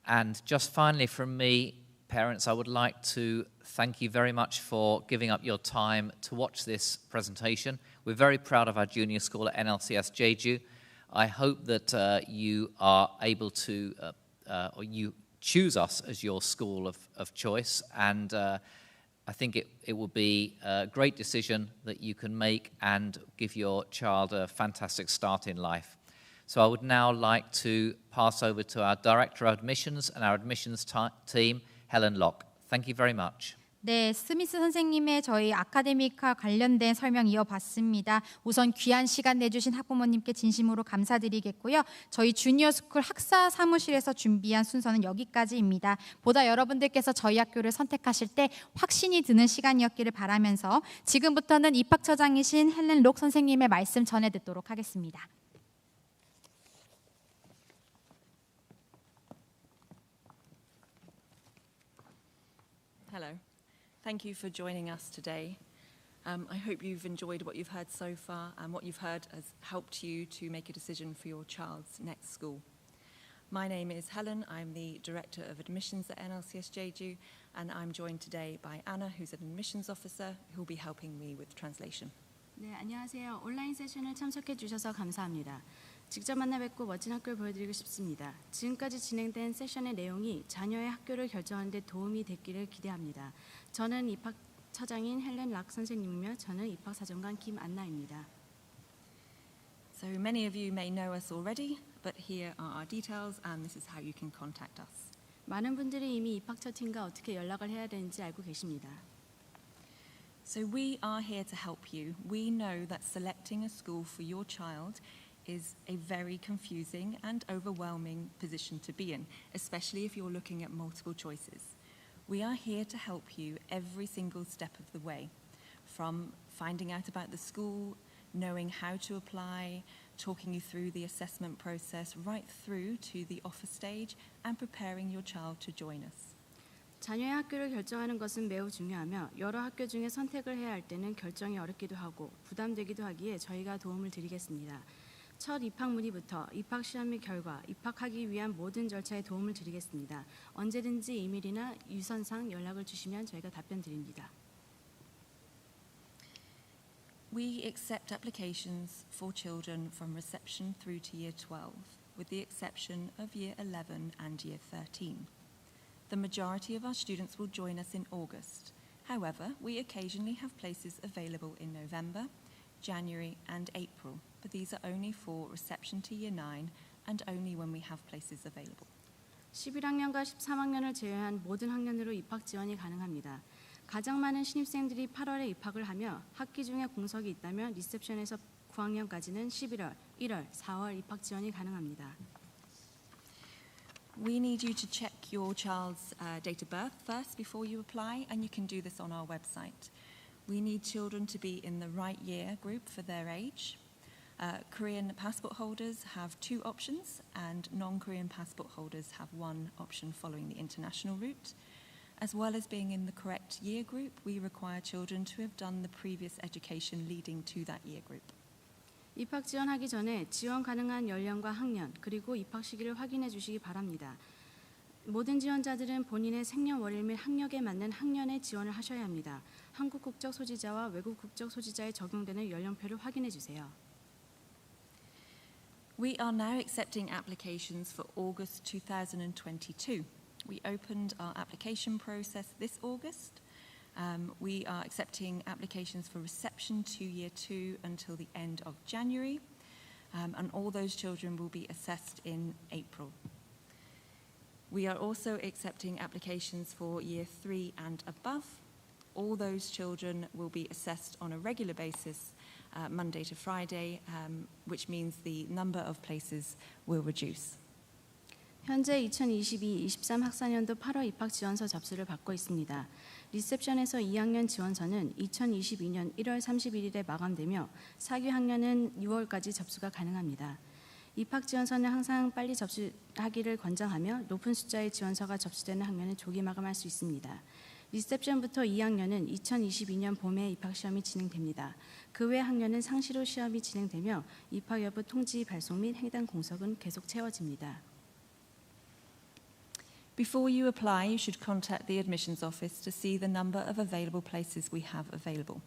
And just finally from me, parents, I would like to thank you very much for giving up your time to watch this presentation. We're very proud of our junior school at NLCS Jeju. I hope that you are able to, or you choose us as your school of choice, and I think it will be a great decision that you can make and give your child a fantastic start in life. So I would now like to pass over to our Director of Admissions and our admissions team, Helen Locke. Thank you very much. 네, 스미스 선생님의 저희 아카데믹과 관련된 설명 이어봤습니다. 우선 귀한 시간 내주신 학부모님께 진심으로 감사드리겠고요. 저희 주니어 스쿨 학사 사무실에서 준비한 순서는 여기까지입니다. 보다 여러분들께서 저희 학교를 선택하실 때 확신이 드는 시간이었기를 바라면서 지금부터는 입학처장이신 헬렌 록 선생님의 말씀 전해 듣도록 하겠습니다. Hello. Thank you for joining us today. I hope you've enjoyed what you've heard so far, and what you've heard has helped you to make a decision for your child's next school. My name is Helen. I'm the Director of Admissions at NLCS Jeju, and I'm joined today by Anna, who's an admissions officer, who will be helping me with translation. 네, 안녕하세요. 온라인 세션을 참석해 주셔서 감사합니다. 직접 만나 뵙고 멋진 학교를 보여드리고 싶습니다. 지금까지 진행된 세션의 내용이 자녀의 학교를 결정하는 데 도움이 됐기를 기대합니다. 저는 입학처장인 헬렌 락 선생님이며 저는 입학사정관 김안나입니다. So many of you may know us already, but here are our details, and this is how you can contact us. 많은 분들이 이미 입학처 팀과 어떻게 연락을 해야 되는지 알고 계십니다. So we are here to help you. We know that selecting a school for your child is a very confusing and overwhelming position to be in, especially if you're looking at multiple choices. We are here to help you every single step of the way, from finding out about the school, knowing how to apply, talking you through the assessment process, right through to the offer stage, and preparing your child to join us. 자녀의 학교를 결정하는 것은 매우 중요하며 여러 학교 중에 선택을 해야 할 때는 결정이 어렵기도 하고 부담되기도 하기에 저희가 도움을 드리겠습니다. 첫 입학 문의부터 입학 시험 및 결과, 입학하기 위한 모든 절차에 도움을 드리겠습니다. 언제든지 이메일이나 유선상 연락을 주시면 저희가 답변 드립니다. We accept applications for children from reception through to year 12, with the exception of year 11 and year 13. The majority of our students will join us in August. However, we occasionally have places available in November, January and April, but these are only for reception to year 9 and only when we have places available. 11학년과 13학년을 제외한 모든 학년으로 입학 지원이 가능합니다. 가장 많은 신입생들이 8월에 입학을 하며 학기 중에 공석이 있다면 리셉션에서 9학년까지는 11월, 1월, 4월 입학 지원이 가능합니다. We need you to check your child's date of birth first before you apply, and you can do this on our website. We need children to be in the right year group for their age. Korean passport holders have 2 options, and non-Korean passport holders have 1 option following the international route. As well as being in the correct year group, we require children to have done the previous education leading to that year group. 입학 지원하기 전에 지원 가능한 연령과 학년 그리고 입학 시기를 확인해 주시기 바랍니다. 모든 지원자들은 본인의 생년월일 및 학력에 맞는 학년에 지원을 하셔야 합니다. 한국 국적 소지자와 외국 국적 소지자에 적용되는 연령표를 확인해 주세요. We are now accepting applications for August 2022. We opened our application process this August. We are accepting applications for reception to Year 2 until the end of January, and all those children will be assessed in April. We are also accepting applications for Year 3 and above. All those children will be assessed on a regular basis, Monday to Friday, which means the number of places will reduce. 현재 2022-23 학사년도 8월 입학 지원서 접수를 받고 있습니다. 리셉션에서 2학년 지원서는 2022년 1월 31일에 마감되며 4기 학년은 6월까지 접수가 가능합니다. 입학 지원서는 항상 빨리 접수하기를 권장하며 높은 숫자의 지원서가 접수되는 학년은 조기 마감할 수 있습니다. 리셉션부터 2학년은 2022년 봄에 입학시험이 진행됩니다. 그 외 학년은 상시로 시험이 진행되며 입학 여부 통지 발송 및 해당 공석은 계속 채워집니다. Before you apply, you should contact the admissions office to see the number of available places we have available.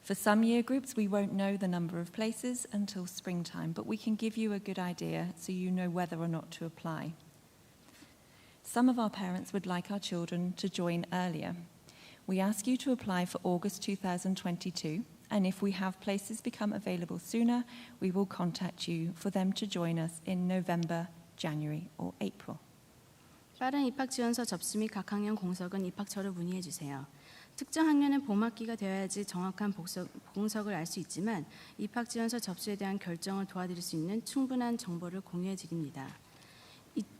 For some year groups, we won't know the number of places until springtime, but we can give you a good idea so you know whether or not to apply. Some of our parents would like our children to join earlier. We ask you to apply for August 2022, and if we have places become available sooner, we will contact you for them to join us in November, January or April. 빠른 입학 지원서 접수 및 각 학년 공석은 입학처로 문의해 주세요. 특정 학년은 봄학기가 되어야지 정확한 공석을 알 수 있지만 입학 지원서 접수에 대한 결정을 도와드릴 수 있는 충분한 정보를 공유해 드립니다.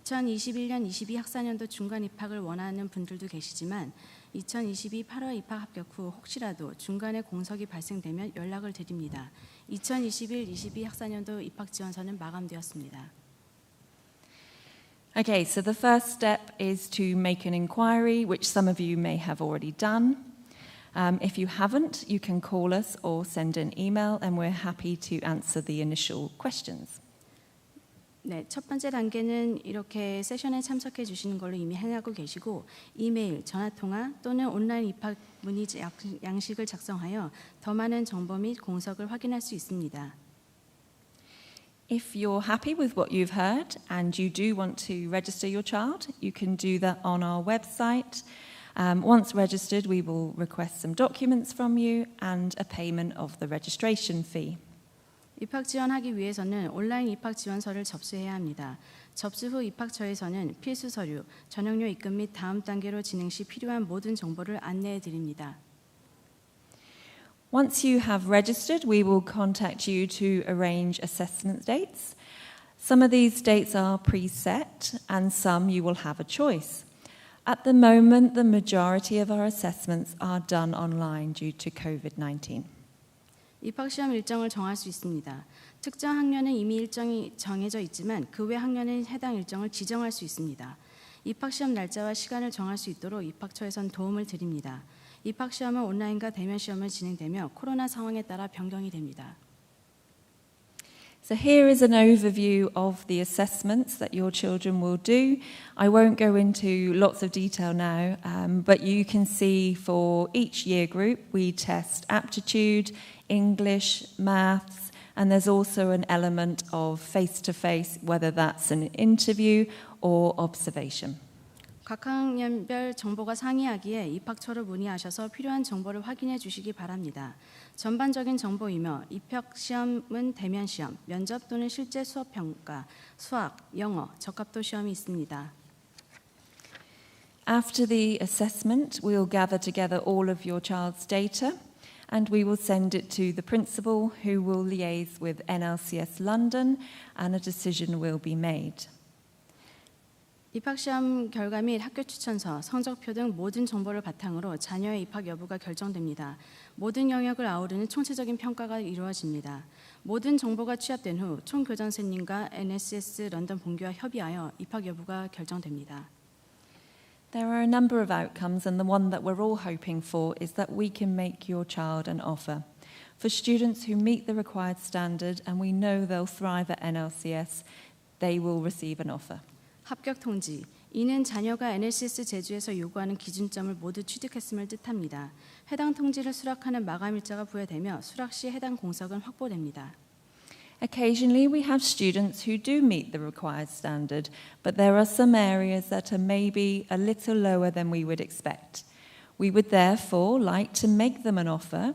2021년 22 학사년도 중간 입학을 원하는 분들도 계시지만 2022 8월 입학 합격 후 혹시라도 중간에 공석이 발생되면 연락을 드립니다. 2021-22 학사년도 입학 지원서는 마감되었습니다. Okay, so the first step is to make an inquiry, which some of you may have already done. If you haven't, you can call us or send an email, and we're happy to answer the initial questions. 네, 첫 번째 단계는 이렇게 세션에 참석해 주시는 걸로 이미 해나가고 계시고 이메일, 전화통화 또는 온라인 입학 문의 양식을 작성하여 더 많은 정보 및 공석을 확인할 수 있습니다. If you're happy with what you've heard and you do want to register your child, you can do that on our website. Once registered, we will request some documents from you and a payment of the registration fee. 입학 지원하기 위해서는 온라인 입학 지원서를 접수해야 합니다. 접수 후 입학처에서는 필수 서류, 전형료 입금 및 다음 단계로 진행 시 필요한 모든 정보를 안내해 드립니다. Once you have registered, we will contact you to arrange assessment dates. Some of these dates are preset and some you will have a choice. At the moment, the majority of our assessments are done online due to COVID-19. 입학 시험 일정을 정할 수 있습니다. 특정 학년은 이미 일정이 정해져 있지만 그 외 학년은 해당 일정을 지정할 수 있습니다. 입학 시험 날짜와 시간을 정할 수 있도록 입학처에선 도움을 드립니다. 입학 시험은 온라인과 대면 시험을 진행되며 코로나 상황에 따라 변경이 됩니다. So here is an overview of the assessments that your children will do. I won't go into lots of detail now, but you can see for each year group we test aptitude, English, maths, and there's also an element of face-to-face, whether that's an interview or observation. 각 학년별 정보가 상이하기에 입학처로 문의하셔서 필요한 정보를 확인해 주시기 바랍니다. 전반적인 정보이며 입학 시험은 대면 시험, 면접 또는 실제 수업 평가, 수학, 영어, 적합도 시험이 있습니다. After the assessment, we'll gather together all of your child's data and we will send it to the principal who will liaise with NLCS London and a decision will be made. 입학시험 결과 및 학교 추천서, 성적표 등 모든 정보를 바탕으로 자녀의 입학 여부가 결정됩니다. 모든 영역을 아우르는 총체적인 평가가 이루어집니다. 모든 정보가 취합된 후 총교장선생님과 NLCS 런던 본교와 협의하여 입학 여부가 결정됩니다. There are a number of outcomes, and the one that we're all hoping for is that we can make your child an offer. For students who meet the required standard and we know they'll thrive at NLCS, they will receive an offer. 합격 통지. 이는 자녀가 NLCS 제주에서 요구하는 기준점을 모두 취득했음을 뜻합니다. 해당 통지를 수락하는 마감일자가 부여되며 수락 시 해당 공석은 확보됩니다. Occasionally we have students who do meet the required standard, but there are some areas that are maybe a little lower than we would expect. We would therefore like to make them an offer,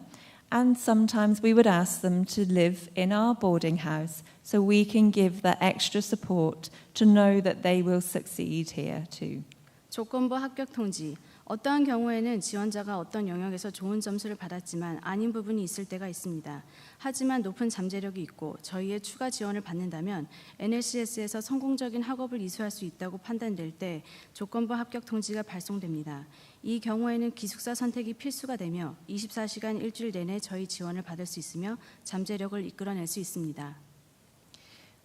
and sometimes we would ask them to live in our boarding house so we can give that extra support to know that they will succeed here too. 조건부 합격 통지. 어떠한 경우에는 지원자가 어떤 영역에서 좋은 점수를 받았지만 아닌 부분이 있을 때가 있습니다. 하지만 높은 잠재력이 있고 저희의 추가 지원을 받는다면 NLCS에서 성공적인 학업을 이수할 수 있다고 판단될 때 조건부 합격 통지가 발송됩니다. 이 경우에는 기숙사 선택이 필수가 되며 24시간 일주일 내내 저희 지원을 받을 수 있으며 잠재력을 이끌어낼 수 있습니다.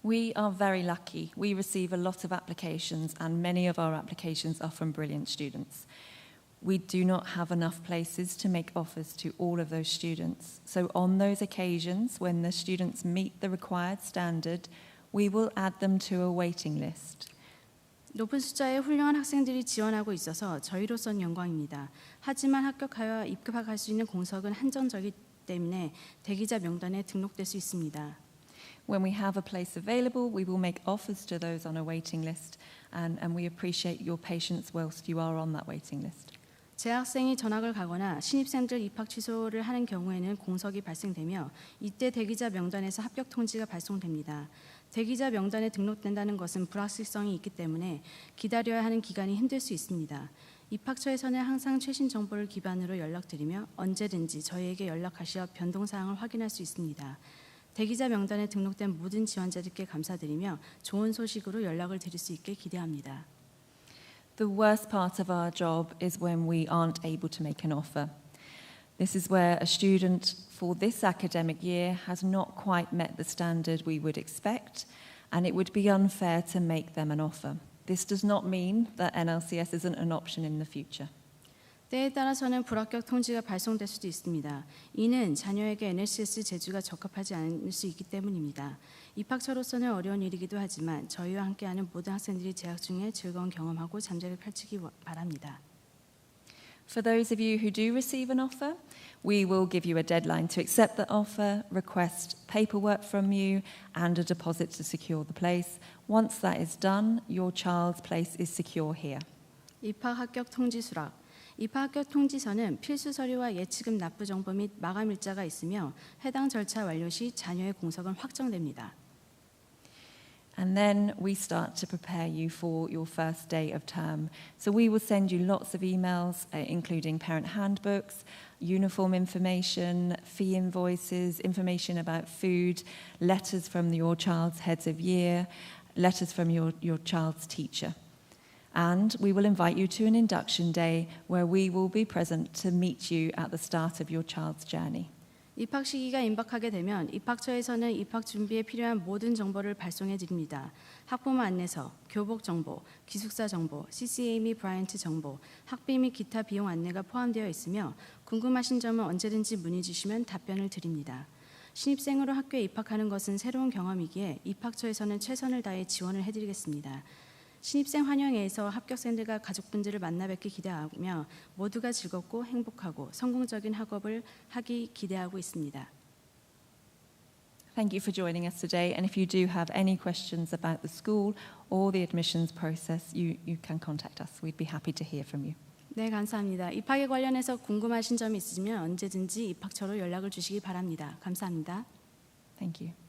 We are very lucky. We receive a lot of applications, and many of our applications are from brilliant students. We do not have enough places to make offers to all of those students. So on those occasions when the students meet the required standard, we will add them to a waiting list. 높은 숫자의 훌륭한 학생들이 지원하고 있어서 저희로서는 영광입니다. 하지만 합격하여 입학할 수 있는 공석은 한정적이기 때문에 대기자 명단에 등록될 수 있습니다. When we have a place available, we will make offers to those on a waiting list, and we appreciate your patience whilst you are on that waiting list. 재학생이 전학을 가거나 신입생들 입학 취소를 하는 경우에는 공석이 발생되며 이때 대기자 명단에서 합격 통지가 발송됩니다. 대기자 명단에 등록된다는 것은 불확실성이 있기 때문에 기다려야 하는 기간이 힘들 수 있습니다. 입학처에서는 항상 최신 정보를 기반으로 연락드리며 언제든지 저희에게 연락하시어 변동사항을 확인할 수 있습니다. 대기자 명단에 등록된 모든 지원자들께 감사드리며 좋은 소식으로 연락을 드릴 수 있게 기대합니다. The worst part of our job is when we aren't able to make an offer. This is where a student for this academic year has not quite met the standard we would expect, and it would be unfair to make them an offer. This does not mean that NLCS isn't an option in the future. 때에 따라서는 불합격 통지가 발송될 수도 있습니다. 이는 자녀에게 NLCS 제주가 적합하지 않을 수 있기 때문입니다. 입학처로서는 어려운 일이기도 하지만 저희와 함께하는 모든 학생들이 재학 중에 즐거운 경험하고 잠재력을 펼치기 바랍니다. For those of you who do receive an offer, we will give you a deadline to accept the offer, request paperwork from you, and a deposit to secure the place. Once that is done, your child's place is secure here. 입학 합격 통지 수락. 입학 합격 통지서는 필수 서류와 예치금 납부 정보 및 마감 일자가 있으며 해당 절차 완료 시 자녀의 공석은 확정됩니다. And then we start to prepare you for your first day of term. So we will send you lots of emails, including parent handbooks, uniform information, fee invoices, information about food, letters from your child's heads of year, letters from your child's teacher. And we will invite you to an induction day where we will be present to meet you at the start of your child's journey. 입학 시기가 임박하게 되면 입학처에서는 입학 준비에 필요한 모든 정보를 발송해 드립니다. 학부모 안내서, 교복 정보, 기숙사 정보, CCA 및 브라이언트 정보, 학비 및 기타 비용 안내가 포함되어 있으며 궁금하신 점은 언제든지 문의 주시면 답변을 드립니다. 신입생으로 학교에 입학하는 것은 새로운 경험이기에 입학처에서는 최선을 다해 지원을 해드리겠습니다. 신입생 환영회에서 합격생들과 가족분들을 만나 뵙기 기대하며 모두가 즐겁고 행복하고 성공적인 학업을 하기 기대하고 있습니다. Thank you for joining us today, and if you do have any questions about the school or the admissions process, you can contact us. We'd be happy to hear from you. 네, 감사합니다. 입학에 관련해서 궁금하신 점이 있으시면 언제든지 입학처로 연락을 주시기 바랍니다. 감사합니다. Thank you.